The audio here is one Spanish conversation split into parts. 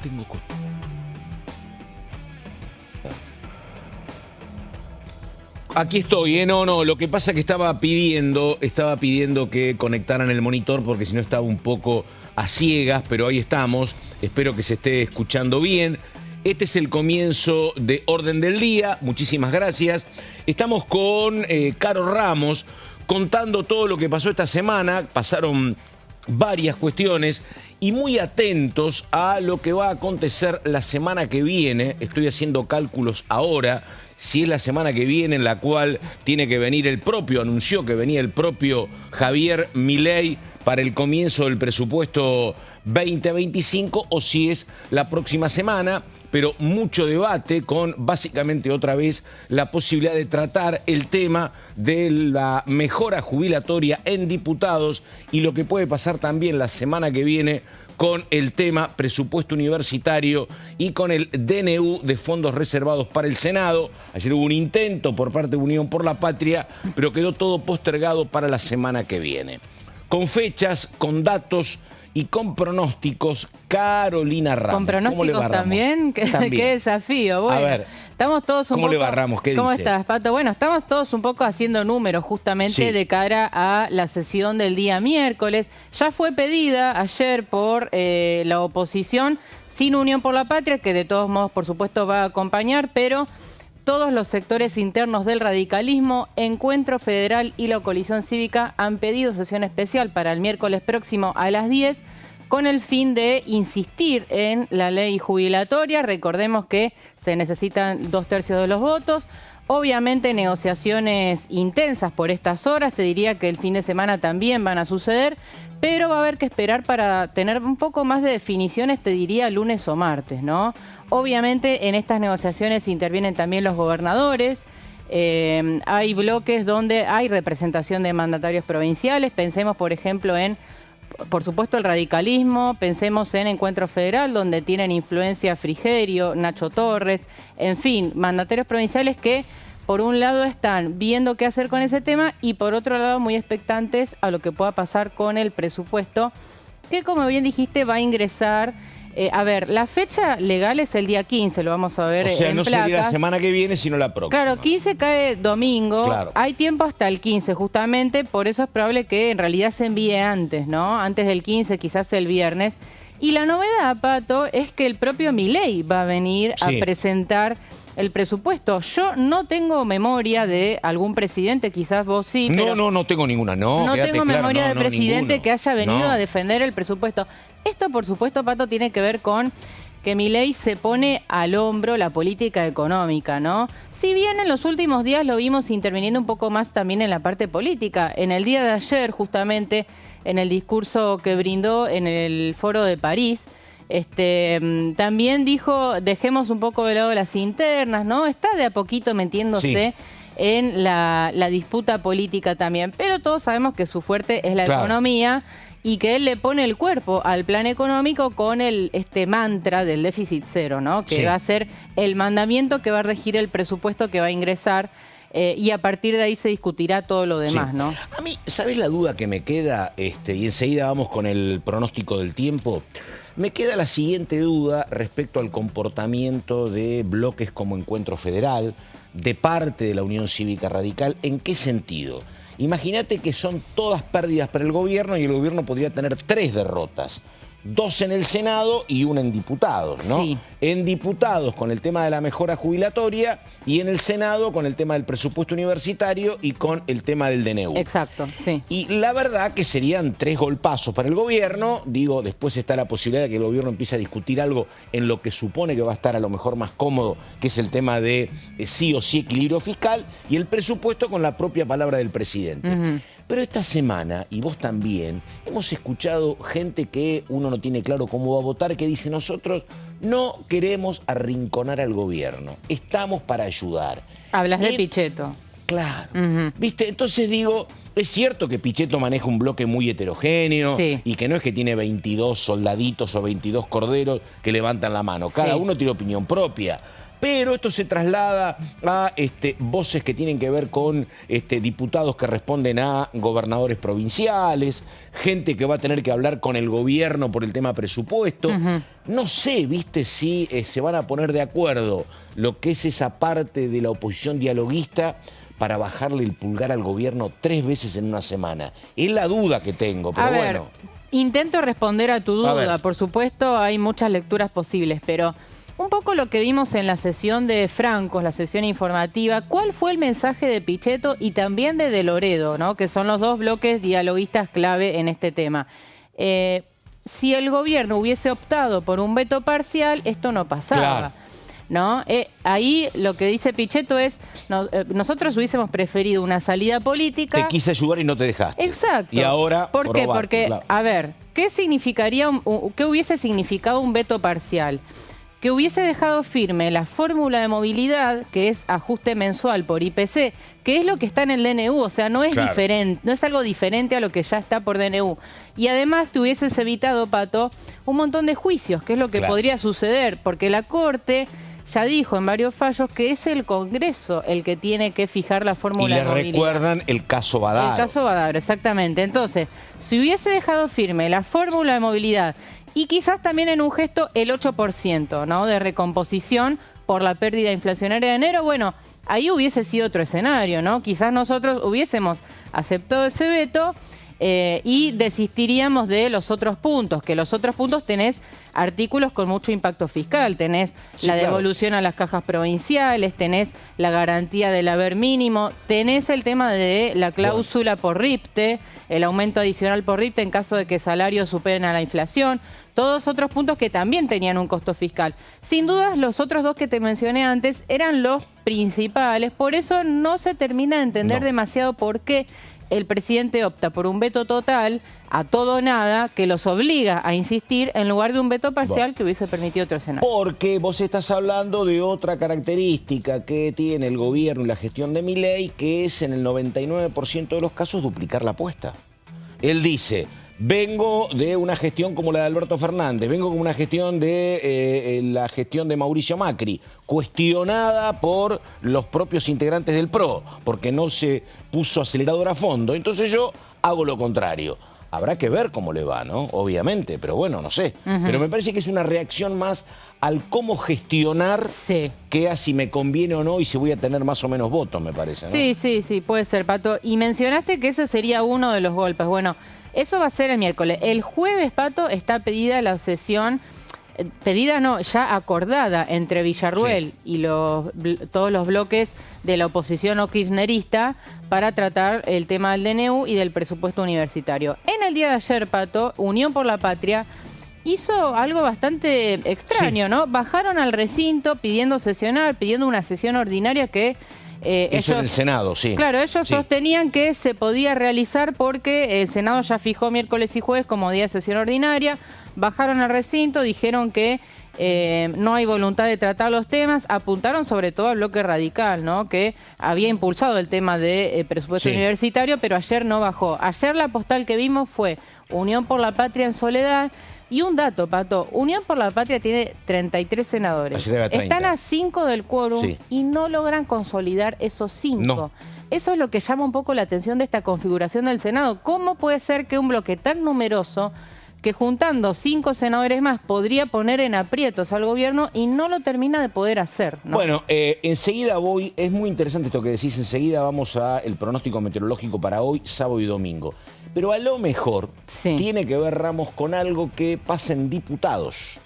Tengo Aquí estoy, no, lo que pasa es que estaba pidiendo que conectaran el monitor porque si no estaba un poco a ciegas, pero ahí estamos, espero que se esté escuchando bien. Este es el comienzo de Orden del Día, muchísimas gracias. Estamos con Caro Ramos contando todo lo que pasó esta semana, pasaron varias cuestiones y muy atentos a lo que va a acontecer la semana que viene. Estoy haciendo cálculos ahora, si es la semana que viene en la cual tiene que venir anunció que venía el propio Javier Milei para el comienzo del presupuesto 2025 o si es la próxima semana, pero mucho debate con básicamente otra vez la posibilidad de tratar el tema de la mejora jubilatoria en diputados y lo que puede pasar también la semana que viene con el tema presupuesto universitario y con el DNU de fondos reservados para el Senado. Ayer hubo un intento por parte de Unión por la Patria, pero quedó todo postergado para la semana que viene. Con fechas, con datos y con pronósticos, Carolina Ramos. ¿Con pronósticos también? También. Qué desafío. Bueno, a ver, estamos todos un ¿cómo poco... le va, Ramos? ¿Qué ¿Cómo dice? estás, Pato? Bueno, estamos todos un poco haciendo números justamente de cara a la sesión del día miércoles. Ya fue pedida ayer por la oposición, sin Unión por la Patria, que de todos modos, por supuesto, va a acompañar, pero todos los sectores internos del radicalismo, Encuentro Federal y la Coalición Cívica han pedido sesión especial para el miércoles próximo a las 10 con el fin de insistir en la ley jubilatoria. Recordemos que se necesitan 2/3 de los votos. Obviamente negociaciones intensas por estas horas, te diría que el fin de semana también van a suceder, pero va a haber que esperar para tener un poco más de definiciones, te diría lunes o martes, ¿no? Obviamente en estas negociaciones intervienen también los gobernadores, hay bloques donde hay representación de mandatarios provinciales, pensemos por ejemplo en, por supuesto, el radicalismo, pensemos en Encuentro Federal, donde tienen influencia Frigerio, Nacho Torres, en fin, mandatarios provinciales que por un lado están viendo qué hacer con ese tema y por otro lado muy expectantes a lo que pueda pasar con el presupuesto, que como bien dijiste va a ingresar. A ver, la fecha legal es el día 15, lo vamos a ver en placas. O sea, no sería la semana que viene, sino la próxima. Claro, 15 cae domingo, claro. Hay tiempo hasta el 15 justamente, por eso es probable que en realidad se envíe antes, ¿no? Antes del 15, quizás el viernes. Y la novedad, Pato, es que el propio Milei va a venir a presentar el presupuesto. Yo no tengo memoria de algún presidente, quizás vos sí. Pero no tengo ninguna, no tengo memoria de presidente ninguno que haya venido a defender el presupuesto. Esto, por supuesto, Pato, tiene que ver con que Milei se pone al hombro la política económica, ¿no? Si bien en los últimos días lo vimos interviniendo un poco más también en la parte política. En el día de ayer, justamente, en el discurso que brindó en el Foro de París, también dijo, dejemos un poco de lado las internas, ¿no? Está de a poquito metiéndose en la disputa política también, pero todos sabemos que su fuerte es la economía y que él le pone el cuerpo al plan económico con este mantra del déficit cero, ¿no? Que va a ser el mandamiento que va a regir el presupuesto que va a ingresar y a partir de ahí se discutirá todo lo demás, ¿no? A mí, ¿sabés la duda que me queda? Y enseguida vamos con el pronóstico del tiempo. Me queda la siguiente duda respecto al comportamiento de bloques como Encuentro Federal, de parte de la Unión Cívica Radical. ¿En qué sentido? Imagínate que son todas pérdidas para el gobierno y el gobierno podría tener 3 derrotas. 2 en el Senado y 1 en diputados, ¿no? Sí. En diputados con el tema de la mejora jubilatoria y en el Senado con el tema del presupuesto universitario y con el tema del DNU. Exacto, sí. Y la verdad que serían 3 golpazos para el gobierno. Digo, después está la posibilidad de que el gobierno empiece a discutir algo en lo que supone que va a estar a lo mejor más cómodo, que es el tema de sí o sí equilibrio fiscal y el presupuesto con la propia palabra del presidente. Pero esta semana, y vos también, hemos escuchado gente que uno no tiene claro cómo va a votar, que dice, nosotros no queremos arrinconar al gobierno, estamos para ayudar. Hablas de Pichetto. Claro, ¿viste? Entonces digo, Es cierto que Pichetto maneja un bloque muy heterogéneo y que no es que tiene 22 soldaditos o 22 corderos que levantan la mano. Cada uno tiene opinión propia. Pero esto se traslada a voces que tienen que ver con diputados que responden a gobernadores provinciales, gente que va a tener que hablar con el gobierno por el tema presupuesto. No sé, viste, si se van a poner de acuerdo lo que es esa parte de la oposición dialoguista para bajarle el pulgar al gobierno 3 veces en una semana. Es la duda que tengo, pero bueno. Intento responder a tu duda. Por supuesto, hay muchas lecturas posibles, pero un poco lo que vimos en la sesión de Francos, la sesión informativa, ¿cuál fue el mensaje de Pichetto y también de Loredo, ¿no? Que son los dos bloques dialoguistas clave en este tema? Si el gobierno hubiese optado por un veto parcial, esto no pasaba. Claro. ¿No? Ahí lo que dice Pichetto es, nosotros hubiésemos preferido una salida política. Te quise ayudar y no te dejaste. Exacto. Y ahora, ¿por qué? Porque, a ver, ¿qué hubiese significado un veto parcial? Que hubiese dejado firme la fórmula de movilidad, que es ajuste mensual por IPC, que es lo que está en el DNU, o sea, no es diferente, no es algo diferente a lo que ya está por DNU. Y además te hubieses evitado, Pato, un montón de juicios, que es lo que podría suceder, porque la Corte ya dijo en varios fallos que es el Congreso el que tiene que fijar la fórmula de movilidad. Y le recuerdan el caso Badaro. El caso Badaro, exactamente. Entonces, si hubiese dejado firme la fórmula de movilidad y quizás también en un gesto el 8%, ¿no?, de recomposición por la pérdida inflacionaria de enero, bueno, ahí hubiese sido otro escenario, ¿no? Quizás nosotros hubiésemos aceptado ese veto y desistiríamos de los otros puntos, que los otros puntos tenés artículos con mucho impacto fiscal, tenés la devolución a las cajas provinciales, tenés la garantía del haber mínimo, tenés el tema de la cláusula por RIPTE, el aumento adicional por RIPTE en caso de que salarios superen a la inflación, todos otros puntos que también tenían un costo fiscal. Sin dudas, los otros dos que te mencioné antes eran los principales, por eso no se termina de entender demasiado por qué el presidente opta por un veto total, a todo o nada, que los obliga a insistir en lugar de un veto parcial que hubiese permitido otro escenario. Porque vos estás hablando de otra característica que tiene el gobierno y la gestión de Milei, que es en el 99% de los casos duplicar la apuesta. Él dice, vengo de una gestión como la de Alberto Fernández, vengo como una gestión de la gestión de Mauricio Macri, cuestionada por los propios integrantes del PRO, porque no se puso acelerador a fondo. Entonces yo hago lo contrario. Habrá que ver cómo le va, ¿no? Obviamente, pero bueno, no sé. Pero me parece que es una reacción más al cómo gestionar que a si me conviene o no y si voy a tener más o menos votos, me parece, ¿no? Sí, puede ser, Pato. Y mencionaste que ese sería uno de los golpes. Bueno, eso va a ser el miércoles. El jueves, Pato, está pedida la sesión, pedida no, ya acordada entre Villarruel y todos los bloques de la oposición o kirchnerista para tratar el tema del DNU y del presupuesto universitario. En el día de ayer, Pato, Unión por la Patria hizo algo bastante extraño, ¿no? Bajaron al recinto pidiendo sesionar, pidiendo una sesión ordinaria que ellos, en el Senado, Claro, ellos sostenían que se podía realizar porque el Senado ya fijó miércoles y jueves como día de sesión ordinaria. Bajaron al recinto, dijeron que no hay voluntad de tratar los temas, apuntaron sobre todo al bloque radical, ¿no?, que había impulsado el tema de presupuesto universitario, pero ayer no bajó. Ayer la postal que vimos fue Unión por la Patria en soledad. Y un dato, Pato, Unión por la Patria tiene 33 senadores. Están a 5 del quórum y no logran consolidar esos 5. No. Eso es lo que llama un poco la atención de esta configuración del Senado. ¿Cómo puede ser que un bloque tan numeroso, que juntando 5 senadores más podría poner en aprietos al gobierno y no lo termina de poder hacer, ¿no? Bueno, enseguida es muy interesante esto que decís, enseguida vamos al pronóstico meteorológico para hoy, sábado y domingo. Pero a lo mejor tiene que ver, Ramos, con algo que pasa en diputados.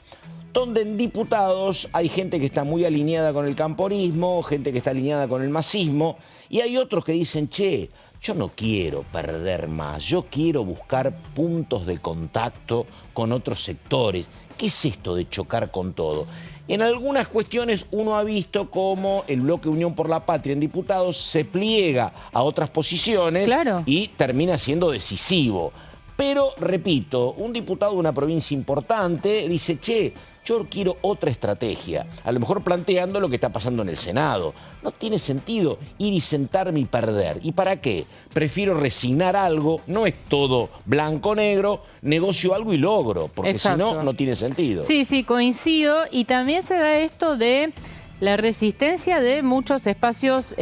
Donde en diputados hay gente que está muy alineada con el camporismo, gente que está alineada con el masismo, y hay otros que dicen, che, yo no quiero perder más, yo quiero buscar puntos de contacto con otros sectores. ¿Qué es esto de chocar con todo? En algunas cuestiones uno ha visto cómo el bloque Unión por la Patria en diputados se pliega a otras posiciones y termina siendo decisivo. Pero, repito, un diputado de una provincia importante dice, che, yo quiero otra estrategia, a lo mejor planteando lo que está pasando en el Senado. No tiene sentido ir y sentarme y perder. ¿Y para qué? Prefiero resignar algo, no es todo blanco-negro, negocio algo y logro, porque si no, no tiene sentido. Sí, sí, coincido. Y también se da esto de la resistencia de muchos espacios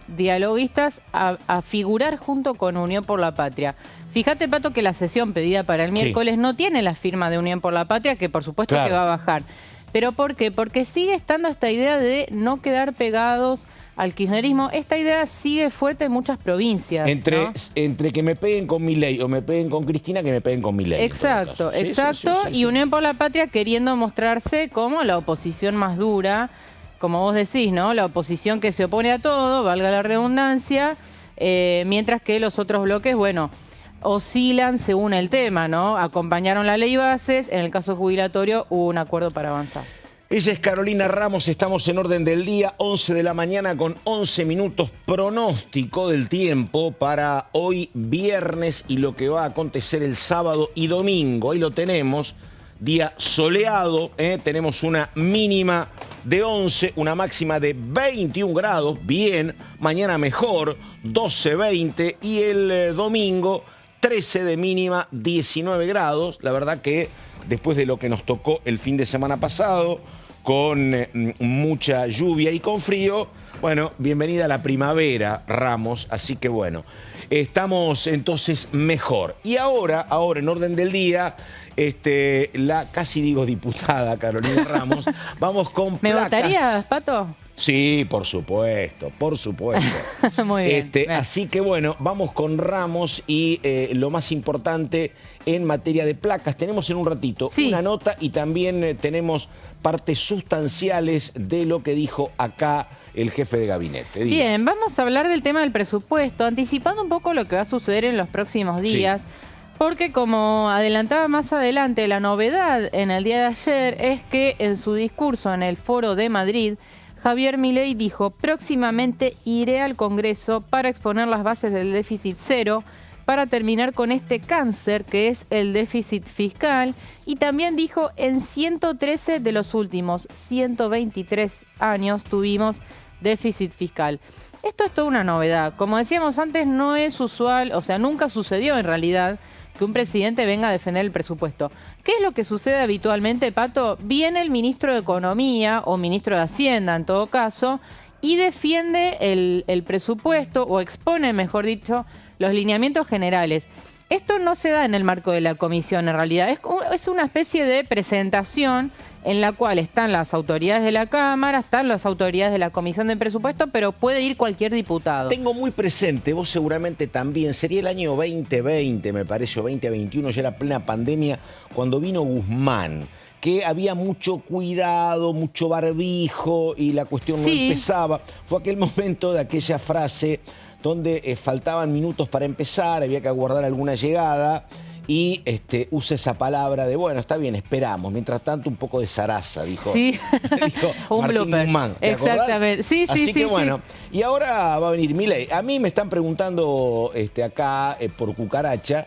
dialoguistas a figurar junto con Unión por la Patria. Fíjate, Pato, que la sesión pedida para el miércoles no tiene la firma de Unión por la Patria, que por supuesto que va a bajar. ¿Pero por qué? Porque sigue estando esta idea de no quedar pegados al kirchnerismo. Esta idea sigue fuerte en muchas provincias. Entre que me peguen con Milei o me peguen con Cristina, que me peguen con Milei. Exacto, exacto. Y Unión por la Patria queriendo mostrarse como la oposición más dura, como vos decís, ¿no? La oposición que se opone a todo, valga la redundancia, mientras que los otros bloques, bueno, oscilan según el tema, ¿no? Acompañaron la ley bases, en el caso jubilatorio hubo un acuerdo para avanzar. Ella es Carolina Ramos, estamos en orden del día, 11 de la mañana con 11 minutos, pronóstico del tiempo para hoy viernes y lo que va a acontecer el sábado y domingo. Ahí lo tenemos, día soleado, tenemos una mínima de 11, una máxima de 21 grados, bien, mañana mejor, 12, 20 y el domingo 13 de mínima, 19 grados. La verdad que después de lo que nos tocó el fin de semana pasado, con mucha lluvia y con frío, bueno, bienvenida a la primavera, Ramos, así que bueno, estamos entonces mejor. Y ahora en orden del día, la casi digo diputada Carolina Ramos, vamos con ¿Me placas. votarías, Pato? Sí, por supuesto, por supuesto. Muy bien, bien. Así que bueno, vamos con Ramos y lo más importante en materia de placas. Tenemos en un ratito una nota y también tenemos partes sustanciales de lo que dijo acá el jefe de gabinete. Diga. Bien, vamos a hablar del tema del presupuesto, anticipando un poco lo que va a suceder en los próximos días. Porque como adelantaba más adelante, la novedad en el día de ayer es que en su discurso en el Foro de Madrid, Javier Milei dijo, próximamente iré al Congreso para exponer las bases del déficit cero, para terminar con este cáncer que es el déficit fiscal. Y también dijo, en 113 de los últimos 123 años tuvimos déficit fiscal. Esto es toda una novedad. Como decíamos antes, no es usual, o sea, nunca sucedió en realidad que un presidente venga a defender el presupuesto. ¿Qué es lo que sucede habitualmente, Pato? Viene el ministro de Economía o ministro de Hacienda, en todo caso, y defiende el presupuesto o expone, mejor dicho, los lineamientos generales. Esto no se da en el marco de la comisión, en realidad. Es una especie de presentación en la cual están las autoridades de la Cámara, están las autoridades de la Comisión de Presupuesto, pero puede ir cualquier diputado. Tengo muy presente, vos seguramente también, sería el año 2020, me parece, o 2021, ya era plena pandemia, cuando vino Guzmán, que había mucho cuidado, mucho barbijo y la cuestión no empezaba. Fue aquel momento de aquella frase donde faltaban minutos para empezar, había que aguardar alguna llegada y usa esa palabra de, bueno, está bien, esperamos. Mientras tanto, un poco de zaraza, dijo, dijo un Martín blooper. Guzmán. ¿Te Exactamente. Sí, Así que bueno, y ahora va a venir Milei. A mí me están preguntando acá por cucaracha,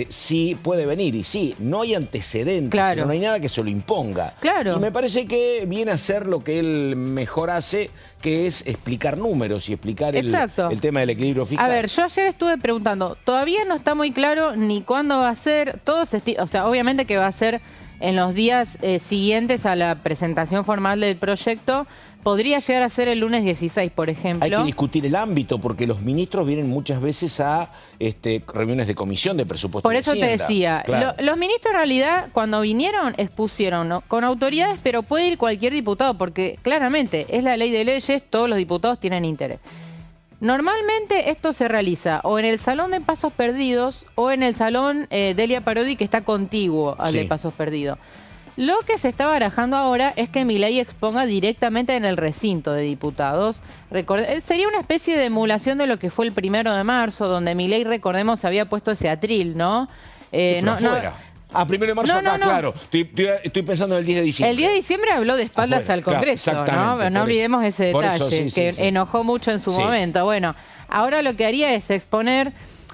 sí puede venir. Y sí, no hay antecedentes, no hay nada que se lo imponga. Y me parece que viene a hacer lo que él mejor hace, que es explicar números y explicar el tema del equilibrio fiscal. A ver, yo ayer estuve preguntando, todavía no está muy claro ni cuándo va a ser, o sea, obviamente que va a ser en los días siguientes a la presentación formal del proyecto. Podría llegar a ser el lunes 16, por ejemplo. Hay que discutir el ámbito, porque los ministros vienen muchas veces a reuniones de comisión de presupuesto. Por eso te decía, los ministros en realidad cuando vinieron expusieron, ¿no?, con autoridades, pero puede ir cualquier diputado, porque claramente es la ley de leyes, todos los diputados tienen interés. Normalmente esto se realiza o en el Salón de Pasos Perdidos o en el Salón Delia Parodi, que está contiguo al de Pasos Perdidos. Lo que se está barajando ahora es que Milei exponga directamente en el recinto de diputados. Sería una especie de emulación de lo que fue el 1 de marzo, donde Milei, recordemos, había puesto ese atril, ¿no? Pero afuera. 1 de marzo acá, claro. Estoy pensando en el 10 de diciembre. El 10 de diciembre habló de espaldas al Congreso, ¿no? No olvidemos ese detalle, que enojó mucho en su momento. Bueno, ahora lo que haría es exponer.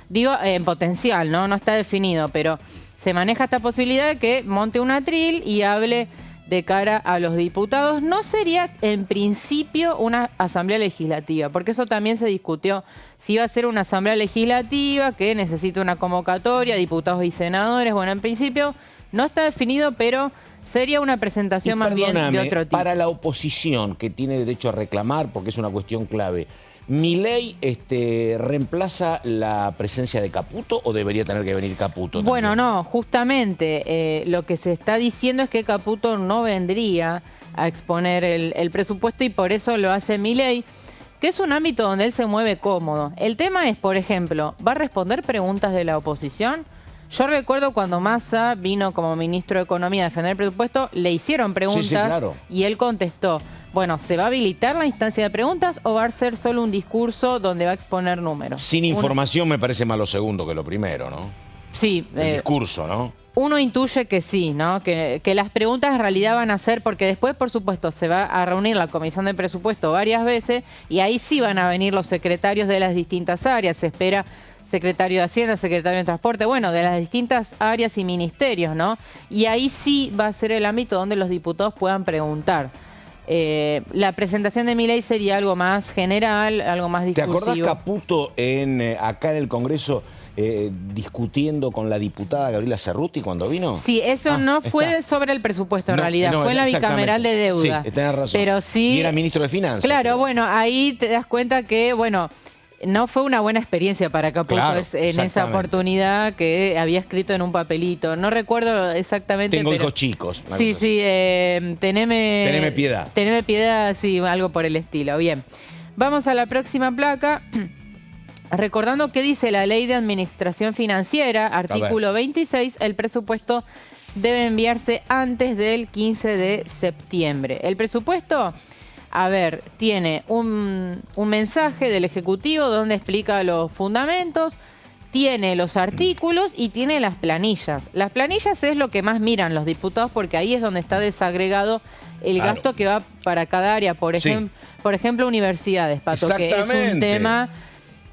Digo, en potencial, ¿no? No está definido, pero se maneja esta posibilidad de que monte un atril y hable de cara a los diputados. No sería en principio una asamblea legislativa, porque eso también se discutió, si iba a ser una asamblea legislativa que necesita una convocatoria, diputados y senadores. Bueno, en principio no está definido, pero sería una presentación más bien de otro tipo. Para la oposición, que tiene derecho a reclamar, porque es una cuestión clave, ¿Milei reemplaza la presencia de Caputo o debería tener que venir Caputo también? Bueno, no, justamente lo que se está diciendo es que Caputo no vendría a exponer el presupuesto y por eso lo hace Milei, que es un ámbito donde él se mueve cómodo. El tema es, por ejemplo, ¿va a responder preguntas de la oposición? Yo recuerdo cuando Massa vino como ministro de Economía a defender el presupuesto, le hicieron preguntas, sí, claro, y él contestó. Bueno, ¿se va a habilitar la instancia de preguntas o va a ser solo un discurso donde va a exponer números? Sin información me parece más lo segundo que lo primero, ¿no? Sí. El discurso, ¿no? Uno intuye que sí, ¿no? Que las preguntas en realidad van a ser, porque después, por supuesto, se va a reunir la Comisión de Presupuesto varias veces y ahí sí van a venir los secretarios de las distintas áreas. Se espera secretario de Hacienda, secretario de Transporte, bueno, de las distintas áreas y ministerios, ¿no? Y ahí sí va a ser el ámbito donde los diputados puedan preguntar. La presentación de Milei sería algo más general, algo más discursivo. ¿Te acordás Caputo acá en el Congreso discutiendo con la diputada Gabriela Cerruti cuando vino? Sí, eso no fue sobre el presupuesto en realidad, fue en la bicameral de deuda. Sí, tenés razón. Pero sí, y era ministro de Finanzas. Claro, pero bueno, ahí te das cuenta que, bueno, no fue una buena experiencia para Caputo, claro, en esa oportunidad que había escrito en un papelito. No recuerdo exactamente. Tengo hijos chicos. Sí, sí, teneme piedad. Teneme piedad, sí, algo por el estilo. Bien, vamos a la próxima placa. Recordando que dice la Ley de Administración Financiera, artículo 26, el presupuesto debe enviarse antes del 15 de septiembre. El presupuesto, a ver, tiene un mensaje del Ejecutivo donde explica los fundamentos, tiene los artículos y tiene las planillas. Las planillas es lo que más miran los diputados porque ahí es donde está desagregado el gasto que va para cada área. Por ejemplo, universidades, Pato, que es un tema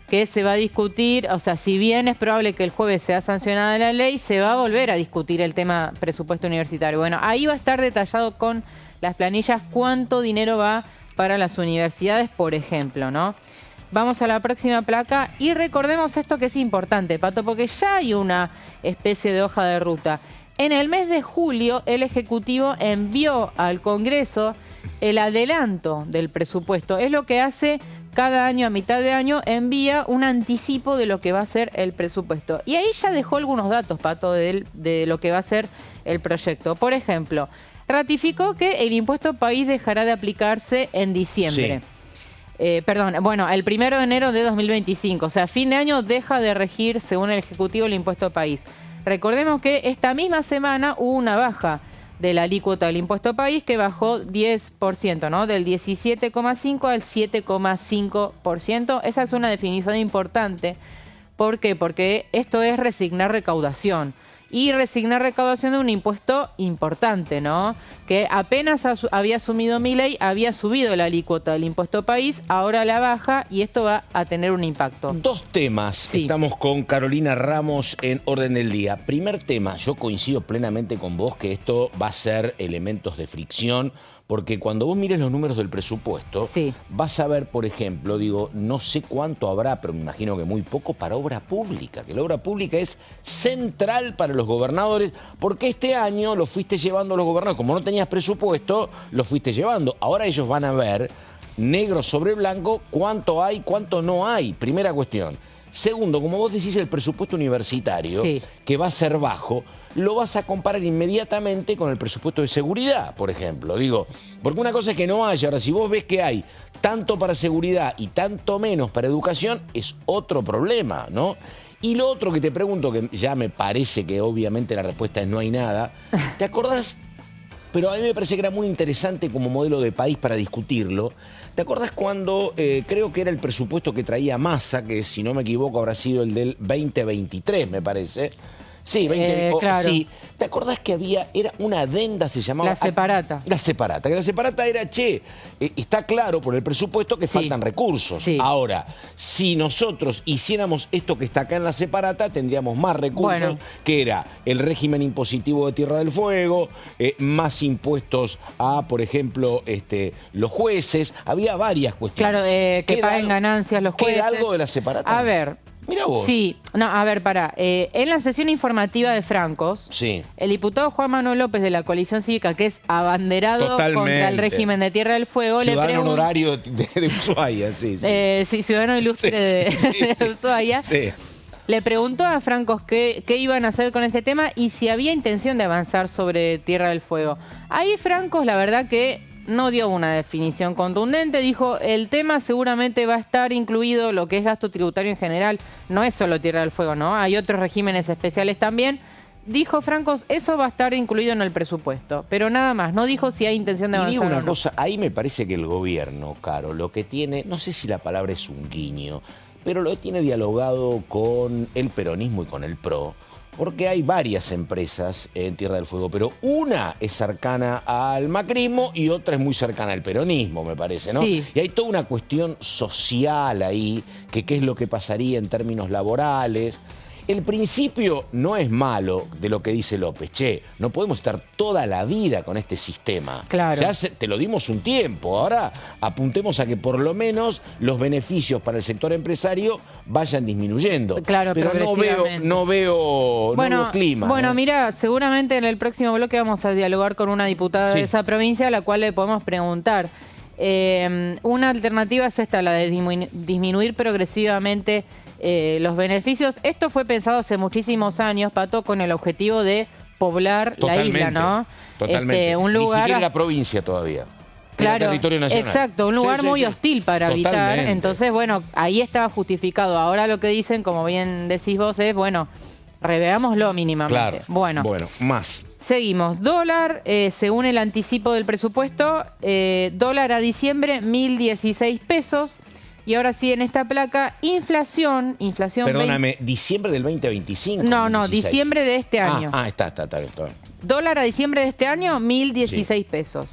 que se va a discutir. O sea, si bien es probable que el jueves sea sancionada la ley, se va a volver a discutir el tema presupuesto universitario. Bueno, ahí va a estar detallado con las planillas cuánto dinero va para las universidades, por ejemplo, ¿no? Vamos a la próxima placa y recordemos esto que es importante, Pato, porque ya hay una especie de hoja de ruta. En el mes de julio, el Ejecutivo envió al Congreso el adelanto del presupuesto. Es lo que hace cada año, a mitad de año, envía un anticipo de lo que va a ser el presupuesto. Y ahí ya dejó algunos datos, Pato, de lo que va a ser el proyecto. Por ejemplo, ratificó que el impuesto país dejará de aplicarse en diciembre. Sí. Bueno, el 1 de enero de 2025. O sea, fin de año deja de regir, según el Ejecutivo, el impuesto país. Recordemos que esta misma semana hubo una baja de la alícuota del impuesto país que bajó 10%, ¿no? Del 17,5 al 7,5%. Esa es una definición importante. ¿Por qué? Porque esto es resignar recaudación. Y resignar recaudación de un impuesto importante, ¿no? Que apenas había asumido Milei, había subido la alícuota del impuesto país, ahora la baja y esto va a tener un impacto. Dos temas. Sí. Estamos con Carolina Ramos en Orden del Día. Primer tema, yo coincido plenamente con vos que esto va a ser elementos de fricción, porque cuando vos mires los números del presupuesto, vas a ver, por ejemplo, digo, no sé cuánto habrá, pero me imagino que muy poco para obra pública, que la obra pública es central para los gobernadores, porque este año lo fuiste llevando a los gobernadores, como no tenías presupuesto, lo fuiste llevando. Ahora ellos van a ver, negro sobre blanco, cuánto hay, cuánto no hay. Primera cuestión. Segundo, como vos decís, el presupuesto universitario, que va a ser bajo, lo vas a comparar inmediatamente con el presupuesto de seguridad, por ejemplo. Digo, porque una cosa es que no haya. Ahora, si vos ves que hay tanto para seguridad y tanto menos para educación, es otro problema, ¿no? Y lo otro que te pregunto, que ya me parece que obviamente la respuesta es no hay nada, ¿te acordás? Pero a mí me parece que era muy interesante como modelo de país para discutirlo. ¿Te acordás cuando creo que era el presupuesto que traía Massa, que si no me equivoco habrá sido el del 2023, me parece? Sí, 20, claro. Sí. ¿Te acordás que era una adenda, se llamaba? La separata. La separata. Que la separata era, está claro por el presupuesto que faltan recursos. Sí. Ahora, si nosotros hiciéramos esto que está acá en la separata, tendríamos más recursos, que era el régimen impositivo de Tierra del Fuego, más impuestos a, por ejemplo, los jueces. Había varias cuestiones. Claro, que paguen ganancias los jueces. ¿Queda algo de la separata? A ver. Mira vos. Sí, no, a ver, pará. En la sesión informativa de Francos, el diputado Juan Manuel López de la Coalición Cívica, que es abanderado contra el régimen de Tierra del Fuego, ciudadano honorario de Ushuaia, sí. Sí, ciudadano ilustre de Ushuaia. Sí. Le preguntó a Francos qué iban a hacer con este tema y si había intención de avanzar sobre Tierra del Fuego. Ahí Francos, la verdad que no dio una definición contundente, dijo el tema seguramente va a estar incluido lo que es gasto tributario en general, no es solo Tierra del Fuego, ¿no? Hay otros regímenes especiales también. Dijo Francos, eso va a estar incluido en el presupuesto, pero nada más, no dijo si hay intención de avanzar. Y digo una o no. cosa, ahí me parece que el gobierno, Caro, lo que tiene, no sé si la palabra es un guiño, pero lo tiene dialogado con el peronismo y con el PRO, porque hay varias empresas en Tierra del Fuego, pero una es cercana al macrismo y otra es muy cercana al peronismo, me parece, ¿no? Sí. Y hay toda una cuestión social ahí, que qué es lo que pasaría en términos laborales. El principio no es malo de lo que dice López. No podemos estar toda la vida con este sistema. Claro. Ya te lo dimos un tiempo. Ahora apuntemos a que por lo menos los beneficios para el sector empresario vayan disminuyendo. Claro, pero no veo clima. Bueno, mira, seguramente en el próximo bloque vamos a dialogar con una diputada de esa provincia a la cual le podemos preguntar. Una alternativa es esta, la de disminuir progresivamente los beneficios. Esto fue pensado hace muchísimos años, Pato, con el objetivo de poblar la isla, ¿no? Totalmente. Un lugar... Ni siquiera la provincia todavía. Claro, territorio nacional. Exacto, un lugar muy hostil para habitar. Entonces, bueno, ahí estaba justificado. Ahora lo que dicen, como bien decís vos, es, bueno, reveámoslo mínimamente. Claro. Bueno, más. Seguimos. Dólar, según el anticipo del presupuesto, dólar a diciembre, 1.016 pesos. Y ahora sí, en esta placa, inflación... Perdóname, ¿diciembre del 2025? No, 16. diciembre de este año. Está bien. Dólar a diciembre de este año, 1.016 pesos.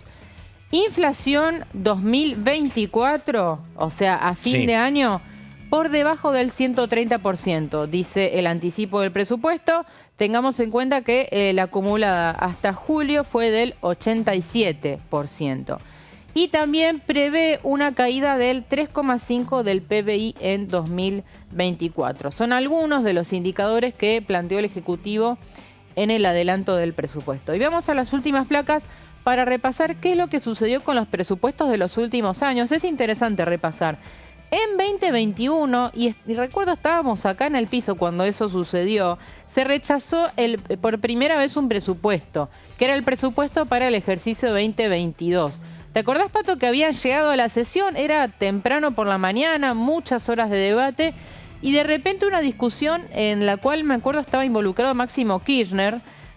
Inflación 2024, o sea, a fin de año, por debajo del 130%, dice el anticipo del presupuesto. Tengamos en cuenta que la acumulada hasta julio fue del 87%. Y también prevé una caída del 3,5% del PBI en 2024. Son algunos de los indicadores que planteó el Ejecutivo en el adelanto del presupuesto. Y vamos a las últimas placas para repasar qué es lo que sucedió con los presupuestos de los últimos años. Es interesante repasar. En 2021, y recuerdo estábamos acá en el piso cuando eso sucedió, se rechazó por primera vez un presupuesto, que era el presupuesto para el ejercicio 2022. ¿Te acordás, Pato, que habían llegado a la sesión? Era temprano por la mañana, muchas horas de debate, y de repente una discusión en la cual, me acuerdo, estaba involucrado Máximo Kirchner,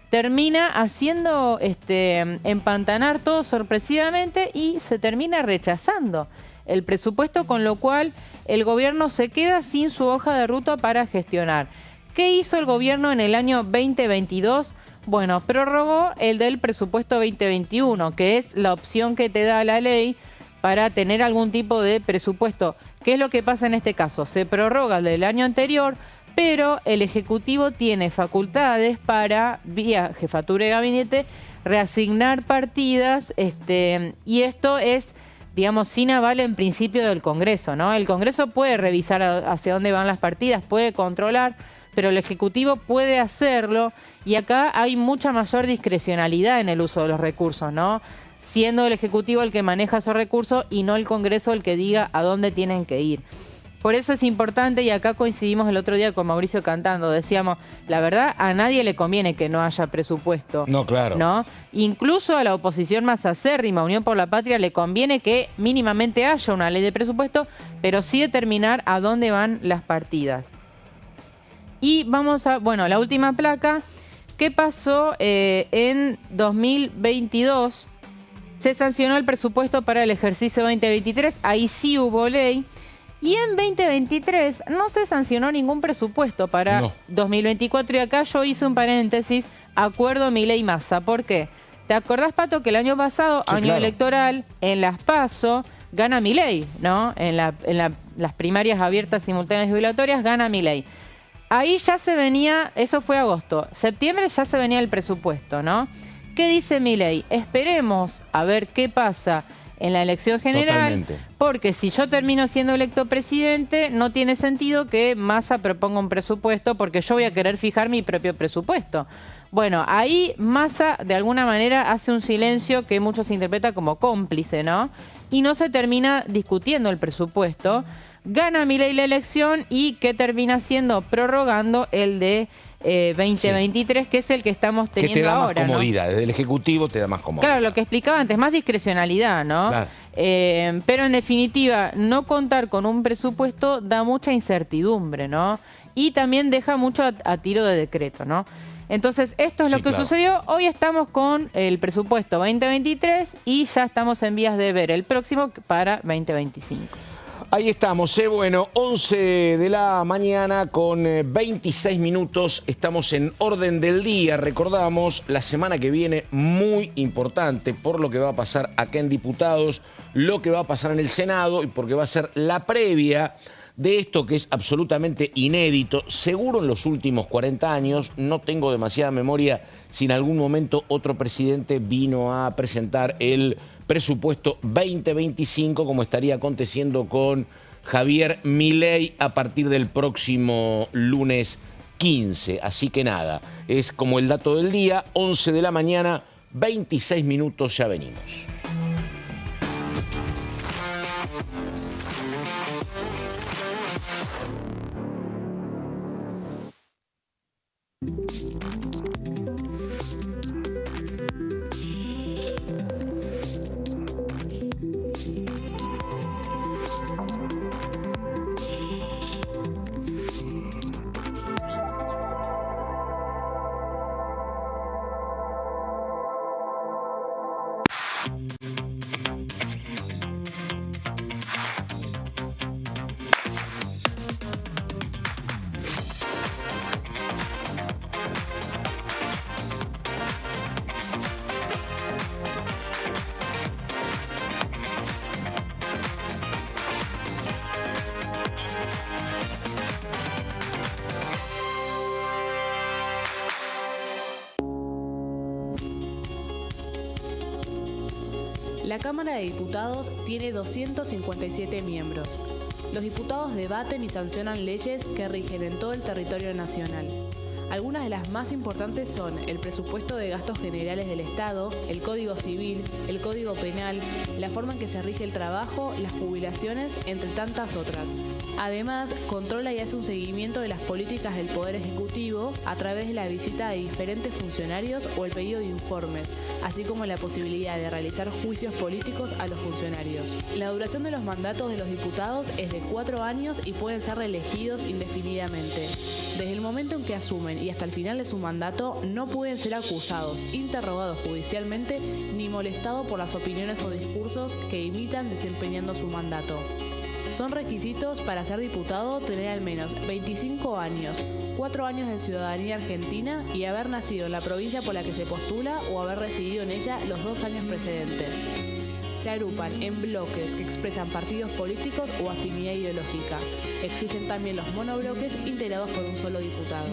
termina haciendo empantanar todo sorpresivamente y se termina rechazando el presupuesto, con lo cual el gobierno se queda sin su hoja de ruta para gestionar. ¿Qué hizo el gobierno en el año 2022? Bueno, prorrogó el del presupuesto 2021, que es la opción que te da la ley para tener algún tipo de presupuesto. ¿Qué es lo que pasa en este caso? Se prorroga el del año anterior, pero el Ejecutivo tiene facultades para, vía jefatura de gabinete, reasignar partidas, y esto es, digamos, sin aval en principio del Congreso, ¿no? El Congreso puede revisar hacia dónde van las partidas, puede controlar, pero el Ejecutivo puede hacerlo, y acá hay mucha mayor discrecionalidad en el uso de los recursos, ¿no? Siendo el Ejecutivo el que maneja esos recursos y no el Congreso el que diga a dónde tienen que ir. Por eso es importante, y acá coincidimos el otro día con Mauricio Cantando, decíamos, la verdad, a nadie le conviene que no haya presupuesto. No, claro. ¿No? Incluso a la oposición más acérrima, Unión por la Patria, le conviene que mínimamente haya una ley de presupuesto, pero sí determinar a dónde van las partidas. Y vamos a, bueno, la última placa. ¿Qué pasó en 2022? Se sancionó el presupuesto para el ejercicio 2023, ahí sí hubo ley. Y en 2023 no se sancionó ningún presupuesto para 2024. Y acá yo hice un paréntesis, acuerdo Milei-Massa. ¿Por qué? ¿Te acordás, Pato, que el año pasado, sí, año electoral, en las PASO, gana Milei, ¿no? En las primarias abiertas, simultáneas y obligatorias, gana Milei. Ahí ya se venía, eso fue agosto, septiembre ya se venía el presupuesto, ¿no? ¿Qué dice Milei? Esperemos a ver qué pasa en la elección general. Totalmente. Porque si yo termino siendo electo presidente, no tiene sentido que Massa proponga un presupuesto porque yo voy a querer fijar mi propio presupuesto. Bueno, ahí Massa de alguna manera hace un silencio que muchos interpretan como cómplice, ¿no? Y no se termina discutiendo el presupuesto. Gana Milei la elección y ¿qué termina haciendo? Prorrogando el de 2023, que es el que estamos teniendo ahora. Que te da ahora, más comodidad, ¿no? Desde el Ejecutivo te da más comodidad. Claro, lo que explicaba antes, más discrecionalidad, ¿no? Claro. Pero en definitiva, no contar con un presupuesto da mucha incertidumbre, ¿no? Y también deja mucho a tiro de decreto, ¿no? Entonces, esto es lo que sucedió. Hoy estamos con el presupuesto 2023 y ya estamos en vías de ver el próximo para 2025. Ahí estamos, bueno, 11 de la mañana con 26 minutos, estamos en orden del día. Recordamos, la semana que viene muy importante por lo que va a pasar acá en Diputados, lo que va a pasar en el Senado y porque va a ser la previa de esto que es absolutamente inédito, seguro en los últimos 40 años, no tengo demasiada memoria si en algún momento otro presidente vino a presentar el presupuesto 2025, como estaría aconteciendo con Javier Milei a partir del próximo lunes 15. Así que nada, es como el dato del día, 11 de la mañana, 26 minutos, ya venimos. La Cámara de Diputados tiene 257 miembros. Los diputados debaten y sancionan leyes que rigen en todo el territorio nacional. Algunas de las más importantes son el presupuesto de gastos generales del Estado, el Código Civil, el Código Penal, la forma en que se rige el trabajo, las jubilaciones, entre tantas otras. Además, controla y hace un seguimiento de las políticas del Poder Ejecutivo a través de la visita de diferentes funcionarios o el pedido de informes, así como la posibilidad de realizar juicios políticos a los funcionarios. La duración de los mandatos de los diputados es de 4 años y pueden ser reelegidos indefinidamente. Desde el momento en que asumen y hasta el final de su mandato no pueden ser acusados, interrogados judicialmente ni molestados por las opiniones o discursos que imitan desempeñando su mandato. Son requisitos para ser diputado tener al menos 25 años, 4 años de ciudadanía argentina y haber nacido en la provincia por la que se postula o haber residido en ella los 2 años precedentes. Se agrupan en bloques que expresan partidos políticos o afinidad ideológica. Existen también los monobloques integrados por un solo diputado.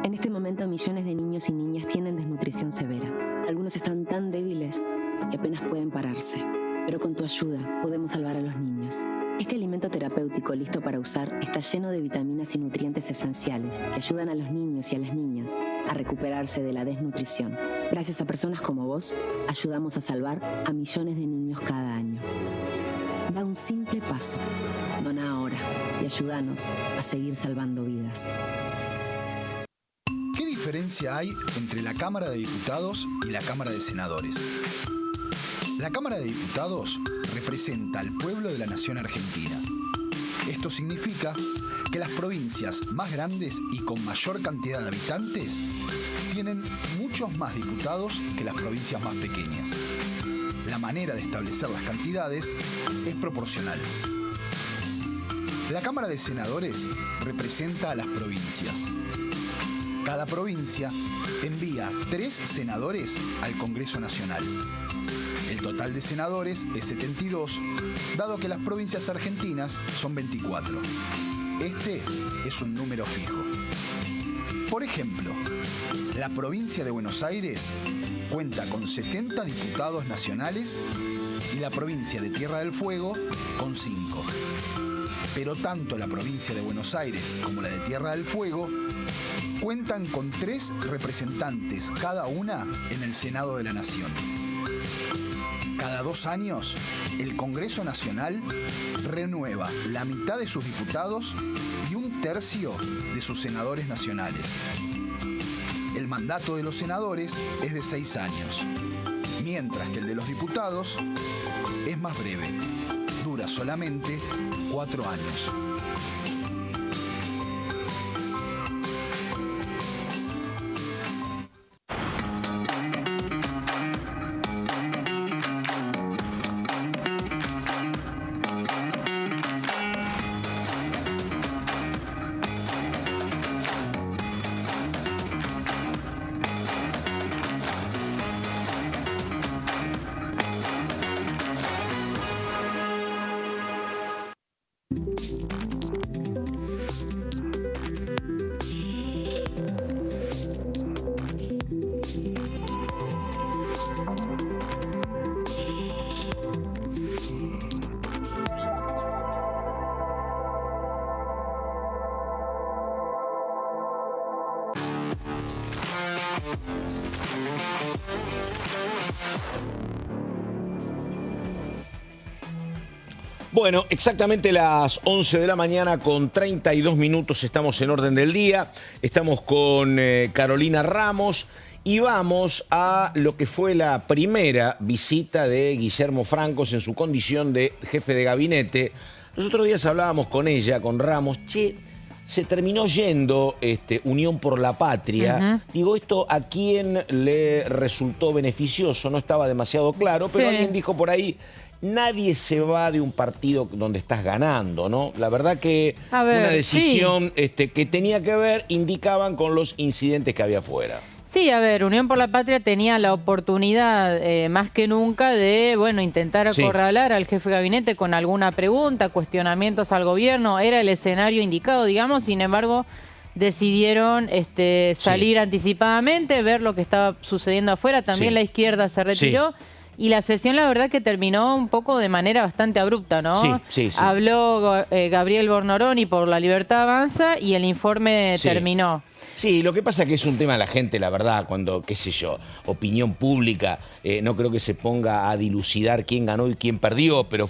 En este momento millones de niños y niñas tienen desnutrición severa. Algunos están tan débiles que apenas pueden pararse. Pero con tu ayuda podemos salvar a los niños. Este alimento terapéutico listo para usar está lleno de vitaminas y nutrientes esenciales que ayudan a los niños y a las niñas a recuperarse de la desnutrición. Gracias a personas como vos, ayudamos a salvar a millones de niños cada año. Da un un simple paso. Dona ahora y ayúdanos a seguir salvando vidas. ¿Qué diferencia hay entre la Cámara de Diputados y la Cámara de Senadores? La Cámara de Diputados representa al pueblo de la nación argentina. Esto significa que las provincias más grandes y con mayor cantidad de habitantes tienen muchos más diputados que las provincias más pequeñas. La manera de establecer las cantidades es proporcional. La Cámara de Senadores representa a las provincias. Cada provincia envía 3 senadores al Congreso Nacional. El total de senadores es 72, dado que las provincias argentinas son 24. Este es un número fijo. Por ejemplo, la provincia de Buenos Aires cuenta con 70 diputados nacionales y la provincia de Tierra del Fuego con 5. Pero tanto la provincia de Buenos Aires como la de Tierra del Fuego cuentan con 3 representantes cada una en el Senado de la Nación. Cada 2 años, el Congreso Nacional renueva la mitad de sus diputados y 1/3 de sus senadores nacionales. El mandato de los senadores es de 6 años, mientras que el de los diputados es más breve, dura solamente 4 años. Bueno, exactamente las 11 de la mañana con 32 minutos estamos en orden del día. Estamos con Carolina Ramos y vamos a lo que fue la primera visita de Guillermo Francos en su condición de jefe de gabinete. Los otros días hablábamos con ella, con Ramos, se terminó yendo Unión por la Patria. Digo, ¿esto a quién le resultó beneficioso? No estaba demasiado claro, pero alguien dijo por ahí, nadie se va de un partido donde estás ganando, ¿no? La verdad que una decisión que tenía que ver, indicaban, con los incidentes que había afuera. Sí, a ver, Unión por la Patria tenía la oportunidad más que nunca de, bueno, intentar acorralar al jefe de gabinete con alguna pregunta, cuestionamientos al gobierno. Era el escenario indicado, digamos. Sin embargo, decidieron salir anticipadamente, ver lo que estaba sucediendo afuera. También la izquierda se retiró. Y la sesión, la verdad, que terminó un poco de manera bastante abrupta, ¿no? Habló Gabriel Bornoroni por La Libertad Avanza y el informe terminó. Sí, lo que pasa es que es un tema de la gente, la verdad, cuando, qué sé yo, opinión pública, no creo que se ponga a dilucidar quién ganó y quién perdió, pero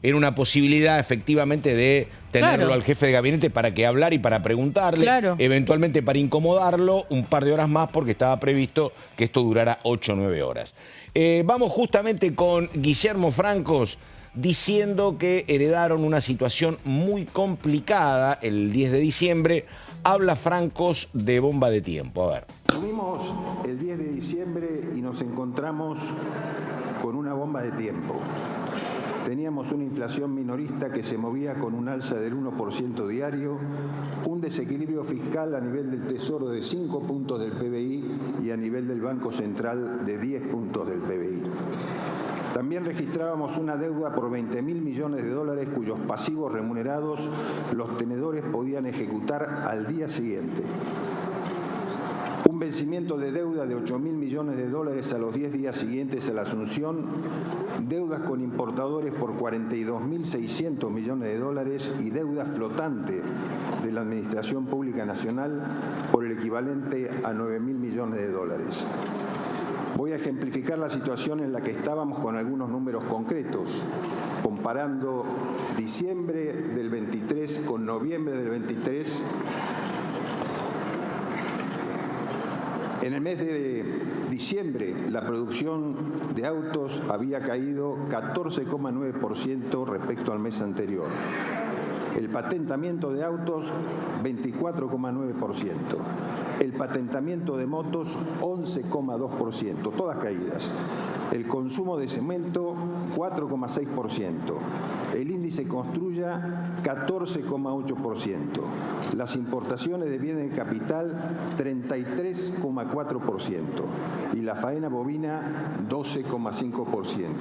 era una posibilidad efectivamente de tenerlo al jefe de gabinete para que hablar y para preguntarle, eventualmente para incomodarlo un par de horas más, porque estaba previsto que esto durara 8 o 9 horas. Vamos justamente con Guillermo Francos, diciendo que heredaron una situación muy complicada el 10 de diciembre. Habla Francos de bomba de tiempo. A ver. Subimos el 10 de diciembre y nos encontramos con una bomba de tiempo. Teníamos una inflación minorista que se movía con un alza del 1% diario, un desequilibrio fiscal a nivel del Tesoro de 5 puntos del PBI y a nivel del Banco Central de 10 puntos del PBI. También registrábamos una deuda por 20.000 millones de dólares cuyos pasivos remunerados los tenedores podían ejecutar al día siguiente. Un vencimiento de deuda de 8.000 millones de dólares a los 10 días siguientes a la asunción, deudas con importadores por 42.600 millones de dólares y deuda flotante de la Administración Pública Nacional por el equivalente a 9.000 millones de dólares. Voy a ejemplificar la situación en la que estábamos con algunos números concretos. comparando diciembre del 23 con noviembre del 23, en el mes de diciembre la producción de autos había caído 14,9% respecto al mes anterior. El patentamiento de autos, 24,9%. El patentamiento de motos, 11,2%, todas caídas. El consumo de cemento, 4,6%. El índice Construya, 14,8%. Las importaciones de bienes de capital, 33,4%. Y la faena bovina, 12,5%.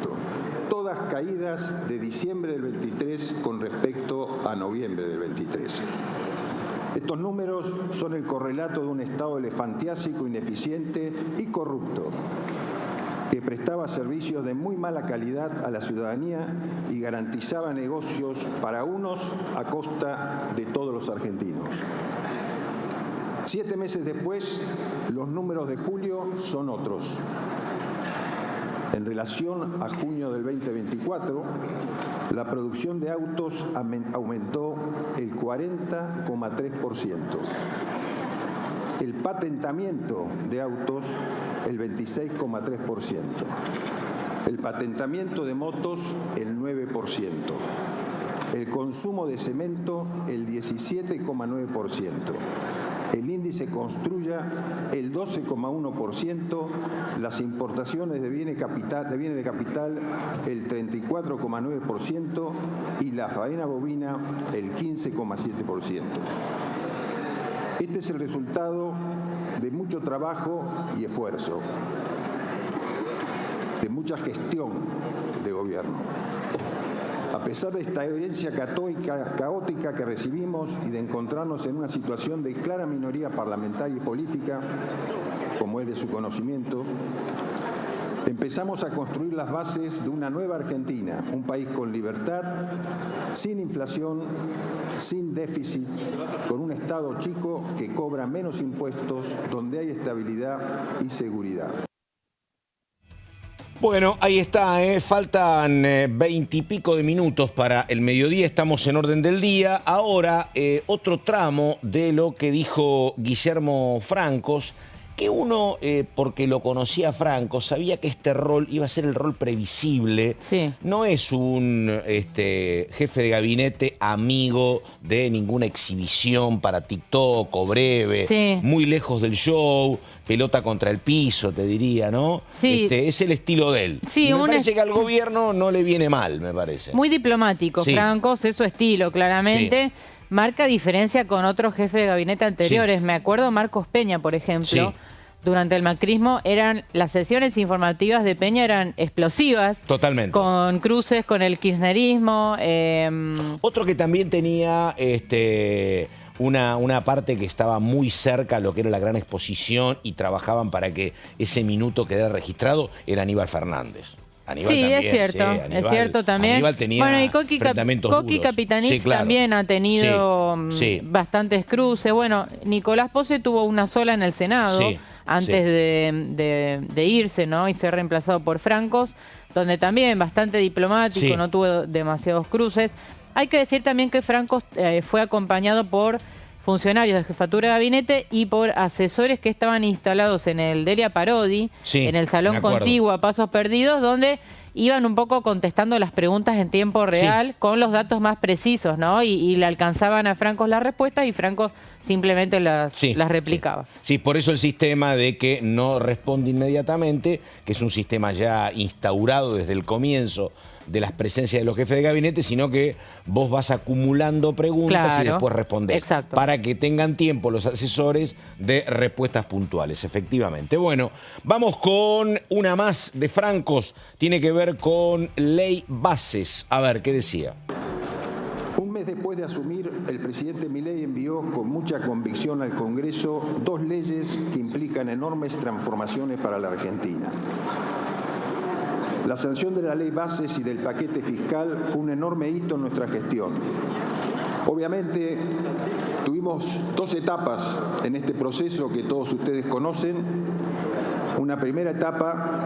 Todas caídas de diciembre del 23 con respecto a noviembre del 23. Estos números son el correlato de un Estado elefantiásico, ineficiente y corrupto, que prestaba servicios de muy mala calidad a la ciudadanía y garantizaba negocios para unos a costa de todos los argentinos. 7 meses después, los números de julio son otros. En relación a junio del 2024, la producción de autos aumentó el 40,3%. El patentamiento de autos, el 26,3%. El patentamiento de motos, el 9%. El consumo de cemento, el 17,9%. El índice Construya, el 12,1%, las importaciones de bienes de capital, el 34,9% y la faena bovina, el 15,7%. Este es el resultado de mucho trabajo y esfuerzo, de mucha gestión de gobierno. A pesar de esta herencia caótica que recibimos y de encontrarnos en una situación de clara minoría parlamentaria y política, como es de su conocimiento, empezamos a construir las bases de una nueva Argentina, un país con libertad, sin inflación, sin déficit, con un Estado chico que cobra menos impuestos, donde hay estabilidad y seguridad. Bueno, ahí está, faltan 20 y pico de minutos para el mediodía, estamos en orden del día. Ahora, otro tramo de lo que dijo Guillermo Francos, que uno, porque lo conocía a Francos, sabía que este rol iba a ser el rol previsible. Sí. No es un jefe de gabinete amigo de ninguna exhibición para TikTok o breve, sí, muy lejos del show, pelota contra el piso, te diría, ¿no? Sí. Es el estilo de él. Sí, y me parece que al gobierno no le viene mal, me parece. Muy diplomático, Sí. Francos, es su estilo, claramente. Sí. Marca diferencia con otros jefes de gabinete anteriores. Sí. Me acuerdo Marcos Peña, por ejemplo. Sí. Durante el macrismo las sesiones informativas de Peña eran explosivas. Totalmente. Con cruces con el kirchnerismo. Otro que también tenía una parte que estaba muy cerca a lo que era la gran exposición y trabajaban para que ese minuto quedara registrado era Aníbal Fernández. Aníbal sí, también, es cierto, sí, Aníbal, es cierto también. Aníbal tenía bueno, y Coqui duros. Capitanich Sí, claro. también ha tenido Sí. bastantes cruces. Bueno, Nicolás Pose tuvo una sola en el Senado Sí, antes sí. de irse, ¿no? Y ser reemplazado por Francos, donde también bastante diplomático, Sí. no tuvo demasiados cruces. Hay que decir también que Francos fue acompañado por funcionarios de jefatura de gabinete y por asesores que estaban instalados en el Delia Parodi, Sí, en el me Salón acuerdo. Contiguo a Pasos Perdidos, donde iban un poco contestando las preguntas en tiempo real, Sí. con los datos más precisos, ¿no? Y le alcanzaban a Francos las respuestas y Francos simplemente las replicaba. Sí, por eso el sistema de que no responde inmediatamente, que es un sistema ya instaurado desde el comienzo de las presencias de los jefes de gabinete, sino que vos vas acumulando preguntas Claro, y después respondés. exacto. Para que tengan tiempo los asesores de respuestas puntuales, efectivamente. Bueno, vamos con una más de Francos. Tiene que ver con ley bases. A ver, ¿qué decía? Un mes después de asumir, el presidente Milei envió con mucha convicción al Congreso 2 leyes que implican enormes transformaciones para la Argentina. La sanción de la ley bases y del paquete fiscal fue un enorme hito en nuestra gestión. Obviamente, tuvimos 2 etapas en este proceso que todos ustedes conocen. Una primera etapa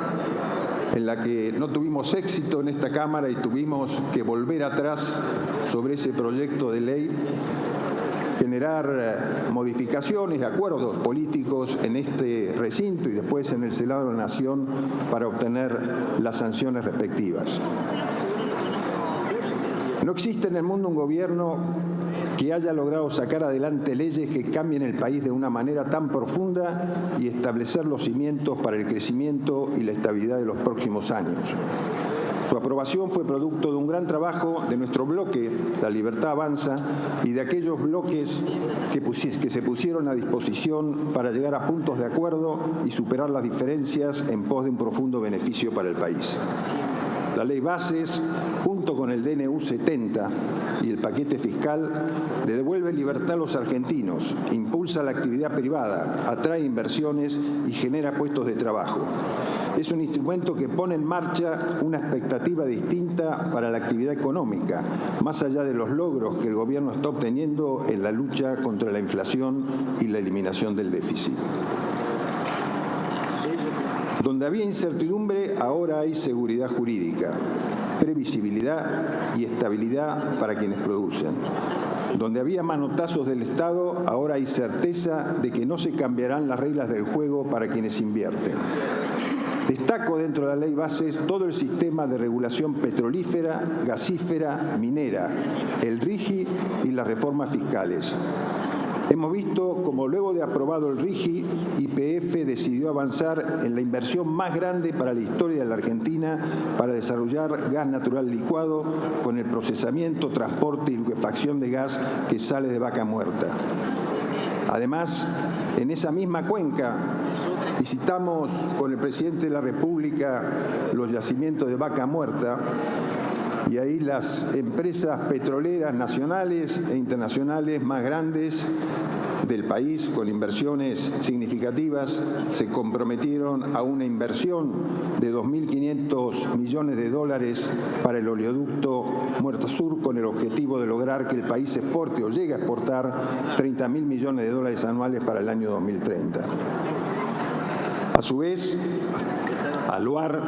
en la que no tuvimos éxito en esta Cámara y tuvimos que volver atrás sobre ese proyecto de ley, generar modificaciones, acuerdos políticos en este recinto y después en el Senado de la Nación para obtener las sanciones respectivas. No existe en el mundo un gobierno que haya logrado sacar adelante leyes que cambien el país de una manera tan profunda y establecer los cimientos para el crecimiento y la estabilidad de los próximos años. Su aprobación fue producto de un gran trabajo de nuestro bloque, La Libertad Avanza, y de aquellos bloques que se pusieron a disposición para llegar a puntos de acuerdo y superar las diferencias en pos de un profundo beneficio para el país. La Ley Bases, junto con el DNU 70 y el paquete fiscal, le devuelve libertad a los argentinos, impulsa la actividad privada, atrae inversiones y genera puestos de trabajo. Es un instrumento que pone en marcha una expectativa distinta para la actividad económica, más allá de los logros que el gobierno está obteniendo en la lucha contra la inflación y la eliminación del déficit. Donde había incertidumbre, ahora hay seguridad jurídica, previsibilidad y estabilidad para quienes producen. Donde había manotazos del Estado, ahora hay certeza de que no se cambiarán las reglas del juego para quienes invierten. Destaco dentro de la Ley Bases todo el sistema de regulación petrolífera, gasífera, minera, el RIGI y las reformas fiscales. Hemos visto como luego de aprobado el RIGI, YPF decidió avanzar en la inversión más grande para la historia de la Argentina para desarrollar gas natural licuado con el procesamiento, transporte y liquefacción de gas que sale de Vaca Muerta. Además, en esa misma cuenca visitamos con el presidente de la República los yacimientos de Vaca Muerta y ahí las empresas petroleras nacionales e internacionales más grandes del país, con inversiones significativas, se comprometieron a una inversión de 2.500 millones de dólares para el oleoducto Muerta Sur, con el objetivo de lograr que el país exporte o llegue a exportar 30.000 millones de dólares anuales para el año 2030. A su vez, Aluar,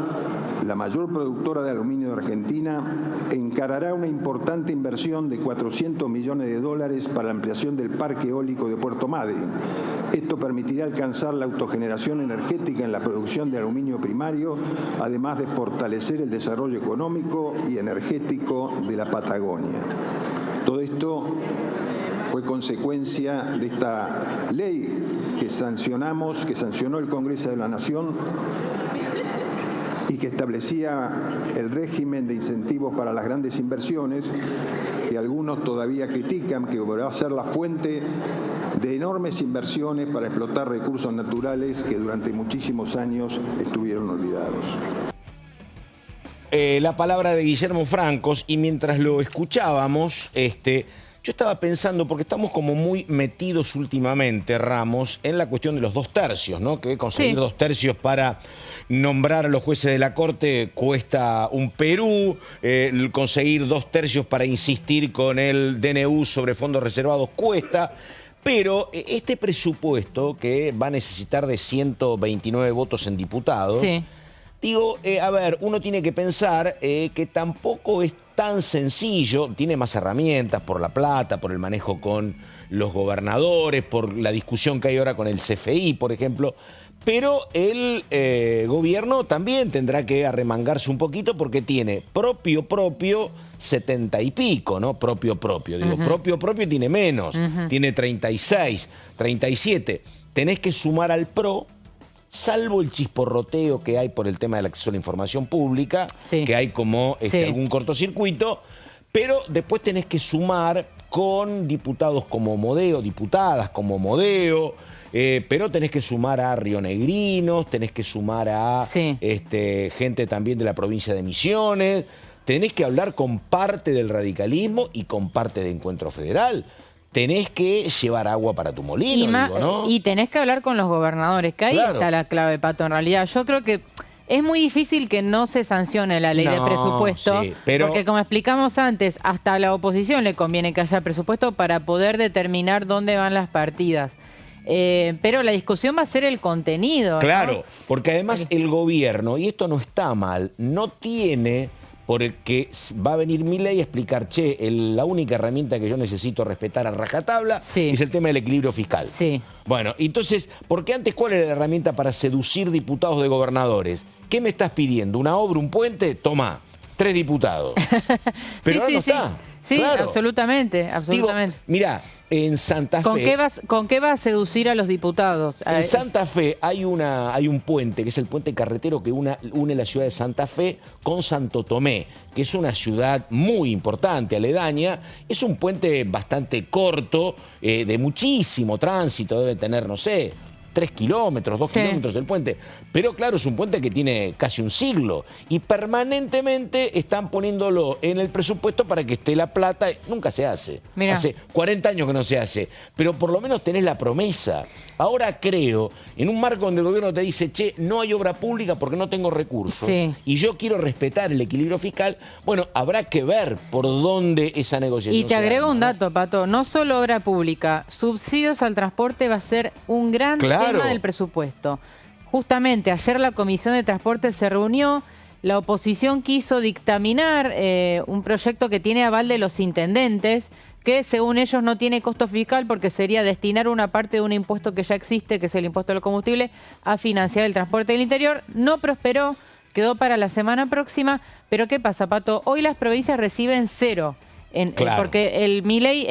la mayor productora de aluminio de Argentina, encarará una importante inversión de 400 millones de dólares para la ampliación del parque eólico de Puerto Madryn. Esto permitirá alcanzar la autogeneración energética en la producción de aluminio primario, además de fortalecer el desarrollo económico y energético de la Patagonia. Todo esto fue consecuencia de esta ley que sancionó el Congreso de la Nación y que establecía el régimen de incentivos para las grandes inversiones, que algunos todavía critican, que va a ser la fuente de enormes inversiones para explotar recursos naturales que durante muchísimos años estuvieron olvidados. La palabra de Guillermo Francos, y mientras lo escuchábamos, yo estaba pensando, porque estamos como muy metidos últimamente, Ramos, en la cuestión de los 2 tercios, ¿no? Que conseguir 2 tercios para nombrar a los jueces de la Corte cuesta un Perú, conseguir 2 tercios para insistir con el DNU sobre fondos reservados cuesta, pero este presupuesto que va a necesitar de 129 votos en diputados, digo, a ver, uno tiene que pensar que tampoco es tan sencillo, tiene más herramientas por la plata, por el manejo con los gobernadores, por la discusión que hay ahora con el CFI, por ejemplo, pero el gobierno también tendrá que arremangarse un poquito porque tiene propio 70 y pico, ¿no? Propio. Digo, propio tiene menos, tiene 36, 37. Tenés que sumar al PRO, salvo el chisporroteo que hay por el tema del acceso a la información pública, que hay como algún cortocircuito, pero después tenés que sumar con diputados como Modeo, diputadas como Modeo, pero tenés que sumar a rionegrinos, tenés que sumar a gente también de la provincia de Misiones, tenés que hablar con parte del radicalismo y con parte de Encuentro Federal. Tenés que llevar agua para tu molino, ¿no? Y tenés que hablar con los gobernadores, que ahí está la clave, Pato, en realidad. Yo creo que es muy difícil que no se sancione la ley de presupuesto, porque como explicamos antes, hasta a la oposición le conviene que haya presupuesto para poder determinar dónde van las partidas. Pero la discusión va a ser el contenido, ¿no? Claro, porque además el gobierno, y esto no está mal, no tiene... Porque va a venir Milei a explicar, che, la única herramienta que yo necesito respetar a rajatabla es el tema del equilibrio fiscal. Sí. Bueno, entonces, porque antes, ¿cuál era la herramienta para seducir diputados de gobernadores? ¿Qué me estás pidiendo? ¿Una obra, un puente? Tomá, 3 diputados. Pero ahora no está. Sí, claro. absolutamente. Digo, mirá, en Santa Fe... ¿Con qué va a seducir a los diputados? En Santa Fe hay un puente, que es el puente carretero que une la ciudad de Santa Fe con Santo Tomé, que es una ciudad muy importante, aledaña. Es un puente bastante corto, de muchísimo tránsito, debe tener, no sé, 3 kilómetros, 2 kilómetros del puente. Pero claro, es un puente que tiene casi un siglo y permanentemente están poniéndolo en el presupuesto para que esté la plata. Nunca se hace. Mirá. Hace 40 años que no se hace, pero por lo menos tenés la promesa. Ahora creo, en un marco donde el gobierno te dice, che, no hay obra pública porque no tengo recursos y yo quiero respetar el equilibrio fiscal, bueno, habrá que ver por dónde esa negociación Y te agrego un dato, Pato, no solo obra pública, subsidios al transporte va a ser un gran tema del presupuesto. Justamente ayer la Comisión de Transporte se reunió, la oposición quiso dictaminar un proyecto que tiene aval de los intendentes, que según ellos no tiene costo fiscal porque sería destinar una parte de un impuesto que ya existe, que es el impuesto al combustible, a financiar el transporte del interior. No prosperó, quedó para la semana próxima, pero ¿qué pasa, Pato? Hoy las provincias reciben 0. Porque el Milei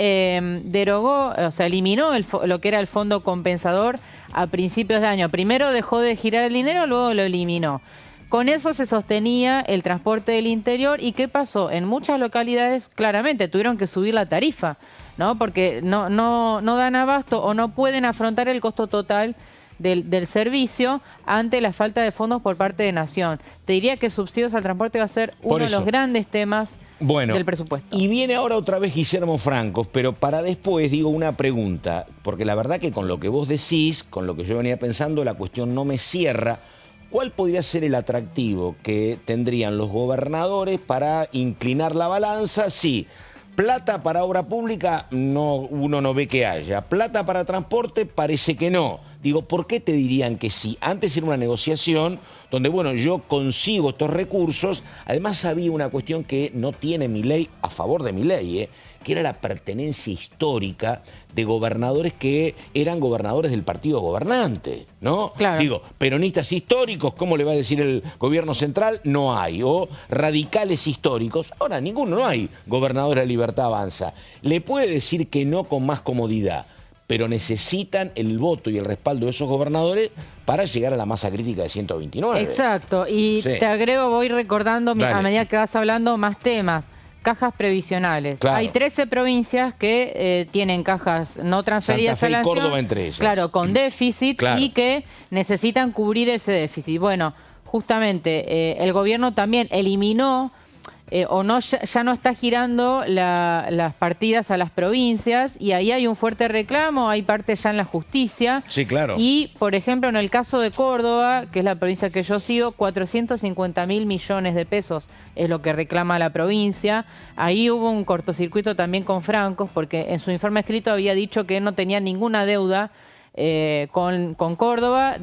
derogó, o sea, eliminó lo que era el fondo compensador a principios de año. Primero dejó de girar el dinero, luego lo eliminó. Con eso se sostenía el transporte del interior. ¿Y qué pasó? En muchas localidades claramente tuvieron que subir la tarifa, ¿no? Porque no dan abasto o no pueden afrontar el costo total del servicio ante la falta de fondos por parte de Nación. Te diría que subsidios al transporte va a ser uno de los grandes temas del presupuesto. Y viene ahora otra vez Guillermo Francos, pero para después digo una pregunta, porque la verdad que con lo que vos decís, con lo que yo venía pensando, la cuestión no me cierra. ¿Cuál podría ser el atractivo que tendrían los gobernadores para inclinar la balanza? Sí, plata para obra pública uno no ve que haya. Plata para transporte parece que no. Digo, ¿por qué te dirían que sí? Antes era una negociación donde, bueno, yo consigo estos recursos. Además había una cuestión que no tiene Milei a favor de Milei, que era la pertenencia histórica de gobernadores que eran gobernadores del partido gobernante, ¿no? Claro. Digo, peronistas históricos, ¿cómo le va a decir el gobierno central? No hay. O radicales históricos. Ahora, ninguno, no hay gobernadores de Libertad Avanza. Le puede decir que no con más comodidad, pero necesitan el voto y el respaldo de esos gobernadores para llegar a la masa crítica de 129. Exacto. Y te agrego, voy recordando a medida que vas hablando más temas. Cajas previsionales. Claro. Hay 13 provincias que tienen cajas no transferidas Santa Fe a la y nación, Córdoba entre ellas. claro, con déficit y que necesitan cubrir ese déficit. Bueno, justamente el gobierno también eliminó ya no está girando las partidas a las provincias y ahí hay un fuerte reclamo, hay parte ya en la justicia. Sí, claro. Y, por ejemplo, en el caso de Córdoba, que es la provincia que yo sigo, 450.000 millones de pesos es lo que reclama la provincia. Ahí hubo un cortocircuito también con Francos, porque en su informe escrito había dicho que no tenía ninguna deuda con Córdoba,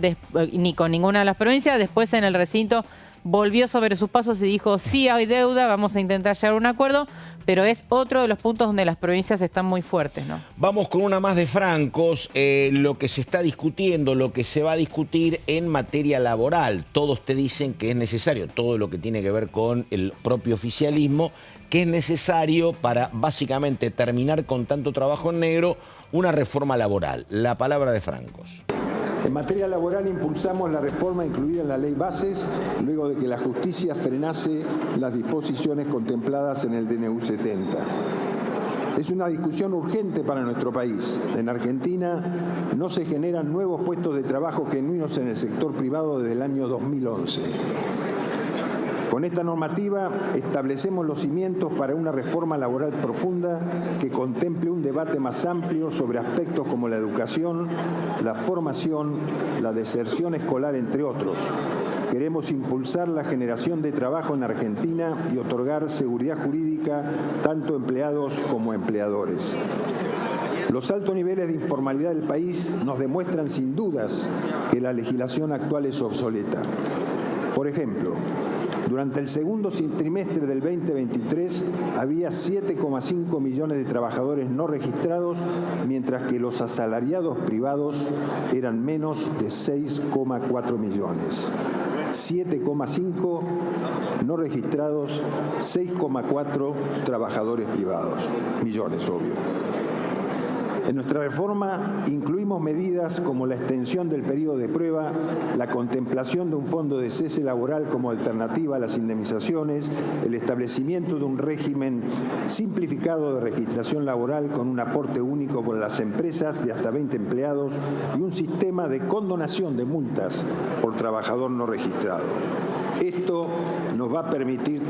ni con ninguna de las provincias. Después en el recinto volvió sobre sus pasos y dijo, sí hay deuda, vamos a intentar llegar a un acuerdo, pero es otro de los puntos donde las provincias están muy fuertes, ¿no? Vamos con una más de Francos, lo que se está discutiendo, lo que se va a discutir en materia laboral. Todos te dicen que es necesario, todo lo que tiene que ver con el propio oficialismo, que es necesario para básicamente terminar con tanto trabajo en negro, una reforma laboral. La palabra de Francos. En materia laboral impulsamos la reforma incluida en la Ley Bases, luego de que la justicia frenase las disposiciones contempladas en el DNU 70. Es una discusión urgente para nuestro país. En Argentina no se generan nuevos puestos de trabajo genuinos en el sector privado desde el año 2011. Con esta normativa establecemos los cimientos para una reforma laboral profunda que contemple un debate más amplio sobre aspectos como la educación, la formación, la deserción escolar, entre otros. Queremos impulsar la generación de trabajo en Argentina y otorgar seguridad jurídica tanto a empleados como a empleadores. Los altos niveles de informalidad del país nos demuestran sin dudas que la legislación actual es obsoleta. Por ejemplo, durante el segundo trimestre del 2023 había 7,5 millones de trabajadores no registrados, mientras que los asalariados privados eran menos de 6,4 millones. 7,5 no registrados, 6,4 trabajadores privados. Millones, obvio. En nuestra reforma incluimos medidas como la extensión del periodo de prueba, la contemplación de un fondo de cese laboral como alternativa a las indemnizaciones, el establecimiento de un régimen simplificado de registración laboral con un aporte único por las empresas de hasta 20 empleados y un sistema de condonación de multas por trabajador no registrado. Esto nos va a permitir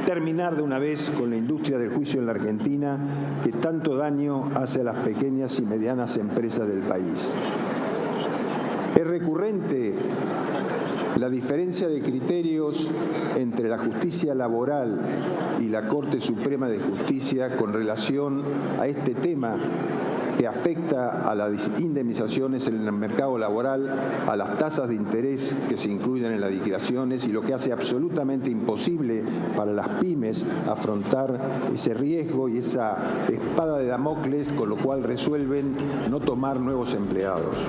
terminar de una vez con la industria del juicio en la Argentina, que tanto daño hace a las pequeñas y medianas empresas del país. Es recurrente la diferencia de criterios entre la justicia laboral y la Corte Suprema de Justicia con relación a este tema que afecta a las indemnizaciones en el mercado laboral, a las tasas de interés que se incluyen en las liquidaciones y lo que hace absolutamente imposible para las pymes afrontar ese riesgo y esa espada de Damocles, con lo cual resuelven no tomar nuevos empleados.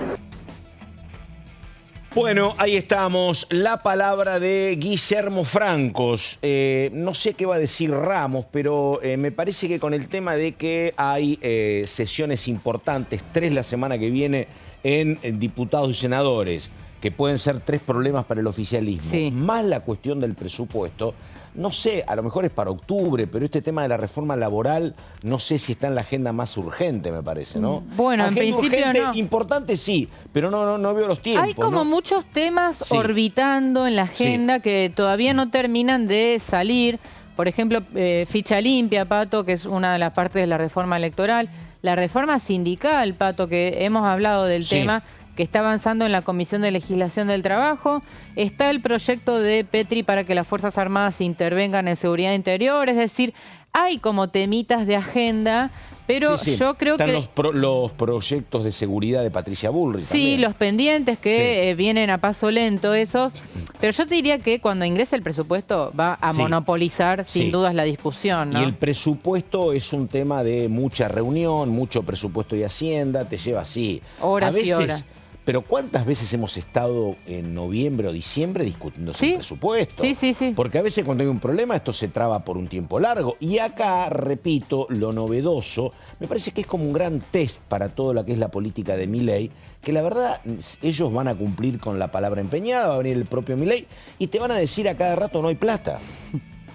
Bueno, ahí estamos. La palabra de Guillermo Francos. No sé qué va a decir Ramos, pero me parece que con el tema de que hay sesiones importantes, 3 la semana que viene en diputados y senadores, que pueden ser 3 problemas para el oficialismo, sí, más la cuestión del presupuesto. No sé, a lo mejor es para octubre, pero este tema de la reforma laboral no sé si está en la agenda más urgente, me parece, ¿no? Bueno, agenda en principio urgente, no. Importante sí, pero no veo los tiempos. Hay como ¿no? muchos temas sí, orbitando en la agenda, sí, que todavía no terminan de salir. Por ejemplo, ficha limpia, Pato, que es una de las partes de la reforma electoral. La reforma sindical, Pato, que hemos hablado del sí, tema, que está avanzando en la Comisión de Legislación del Trabajo. Está el proyecto de Petri para que las Fuerzas Armadas intervengan en seguridad interior. Es decir, hay como temitas de agenda, pero sí, yo creo están que... los proyectos de seguridad de Patricia Bullrich. Sí, también los pendientes que vienen a paso lento esos. Pero yo te diría que cuando ingrese el presupuesto va a monopolizar sin dudas la discusión, ¿no? Y el presupuesto es un tema de mucha reunión, mucho presupuesto y Hacienda, te lleva así. Horas a veces, y horas. Pero ¿cuántas veces hemos estado en noviembre o diciembre discutiendo el presupuesto? Sí. Porque a veces cuando hay un problema esto se traba por un tiempo largo. Y acá, repito, lo novedoso, me parece que es como un gran test para todo lo que es la política de Milei, que la verdad ellos van a cumplir con la palabra empeñada, va a venir el propio Milei y te van a decir a cada rato no hay plata.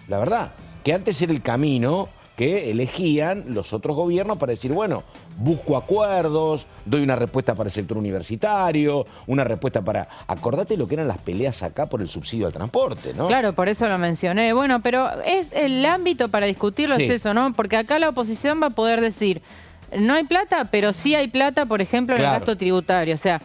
La verdad, que antes era el camino que elegían los otros gobiernos para decir, bueno, busco acuerdos, doy una respuesta para el sector universitario, una respuesta para... Acordate lo que eran las peleas acá por el subsidio al transporte, ¿no? Claro, por eso lo mencioné. Bueno, pero es el ámbito para discutirlo, es eso, ¿no? Porque acá la oposición va a poder decir... No hay plata, pero sí hay plata, por ejemplo, en el gasto tributario. O sea,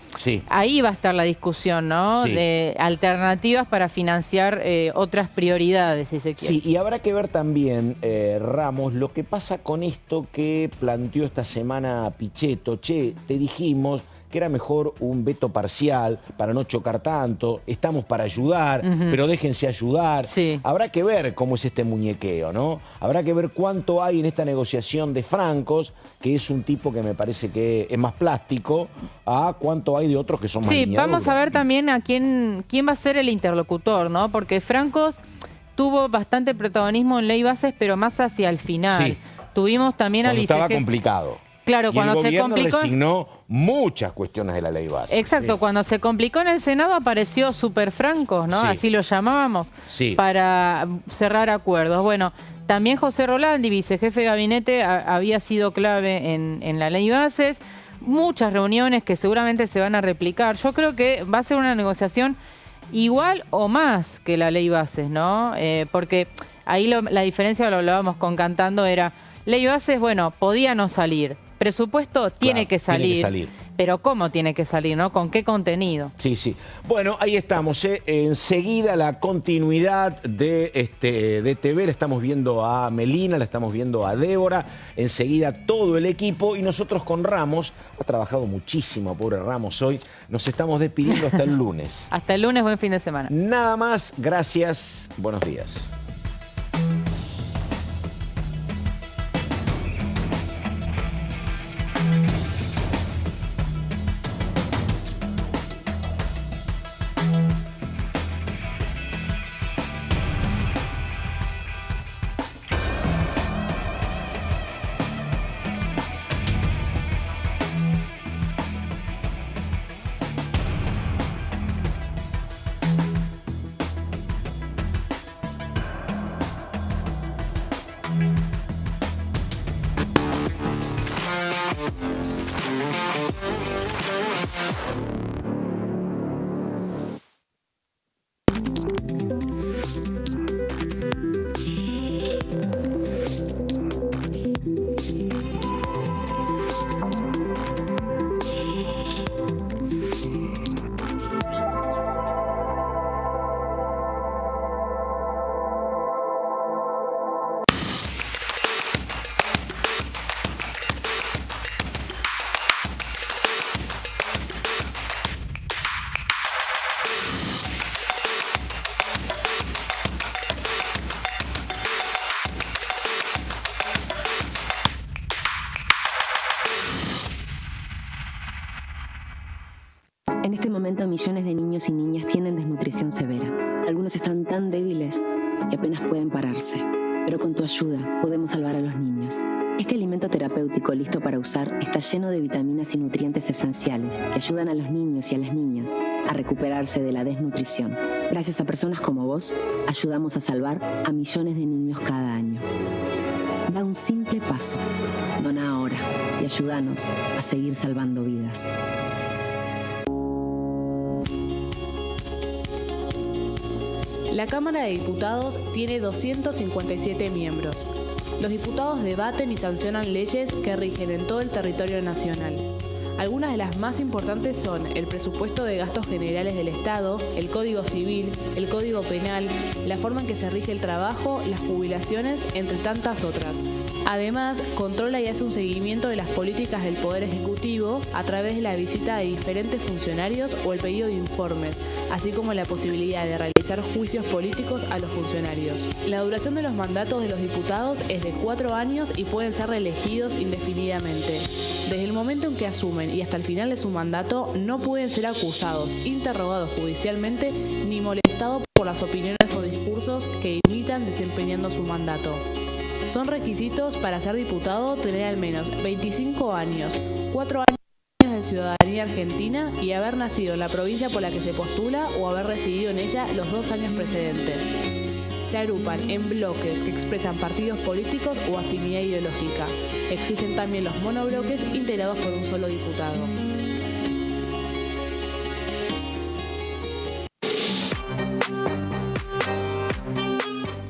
ahí va a estar la discusión, ¿no? De alternativas para financiar otras prioridades, si se quiere. Sí, y habrá que ver también, Ramos, lo que pasa con esto que planteó esta semana Pichetto. Che, te dijimos que era mejor un veto parcial para no chocar tanto, estamos para ayudar, pero déjense ayudar. Habrá que ver cómo es este muñequeo, ¿no? Habrá que ver cuánto hay en esta negociación de Francos, que es un tipo que me parece que es más plástico, a cuánto hay de otros que son más lineaduras. Vamos a ver también a quién va a ser el interlocutor, ¿no? Porque Francos tuvo bastante protagonismo en ley bases, pero más hacia el final. Tuvimos también al estaba complicado. Claro, y cuando el se complicó... resignó muchas cuestiones de la ley base. Exacto, cuando se complicó en el Senado apareció Super Francos, ¿no? Así lo llamábamos, para cerrar acuerdos. Bueno, también José Rolandi, vicejefe de gabinete, había sido clave en la ley bases. Muchas reuniones que seguramente se van a replicar. Yo creo que va a ser una negociación igual o más que la ley bases, ¿no? Porque ahí la diferencia, lo hablábamos con Cantando, era... Ley bases, bueno, podía no salir. Presupuesto tiene que salir. pero ¿cómo tiene que salir, no? ¿Con qué contenido? Sí, sí. Bueno, ahí estamos. Enseguida la continuidad de TV. La estamos viendo a Melina, la estamos viendo a Débora. Enseguida todo el equipo. Y nosotros con Ramos, ha trabajado muchísimo, pobre Ramos, hoy. Nos estamos despidiendo hasta el lunes. Hasta el lunes, buen fin de semana. Nada más, gracias, buenos días. En este momento, millones de niños y niñas tienen desnutrición severa. Algunos están tan débiles que apenas pueden pararse. Pero con tu ayuda podemos salvar a los niños. Este alimento terapéutico listo para usar está lleno de vitaminas y nutrientes esenciales que ayudan a los niños y a las niñas a recuperarse de la desnutrición. Gracias a personas como vos, ayudamos a salvar a millones de niños cada año. Da un simple paso. Dona ahora y ayúdanos a seguir salvando vidas. La Cámara de Diputados tiene 257 miembros. Los diputados debaten y sancionan leyes que rigen en todo el territorio nacional. Algunas de las más importantes son el presupuesto de gastos generales del Estado, el Código Civil, el Código Penal, la forma en que se rige el trabajo, las jubilaciones, entre tantas otras. Además, controla y hace un seguimiento de las políticas del Poder Ejecutivo a través de la visita de diferentes funcionarios o el pedido de informes, así como la posibilidad de realizar juicios políticos a los funcionarios. La duración de los mandatos de los diputados es de 4 años y pueden ser reelegidos indefinidamente. Desde el momento en que asumen y hasta el final de su mandato, no pueden ser acusados, interrogados judicialmente ni molestados por las opiniones o discursos que imitan desempeñando su mandato. Son requisitos para ser diputado tener al menos 25 años, 4 años de ciudadanía argentina y haber nacido en la provincia por la que se postula o haber residido en ella los 2 años precedentes. Se agrupan en bloques que expresan partidos políticos o afinidad ideológica. Existen también los monobloques integrados por un solo diputado.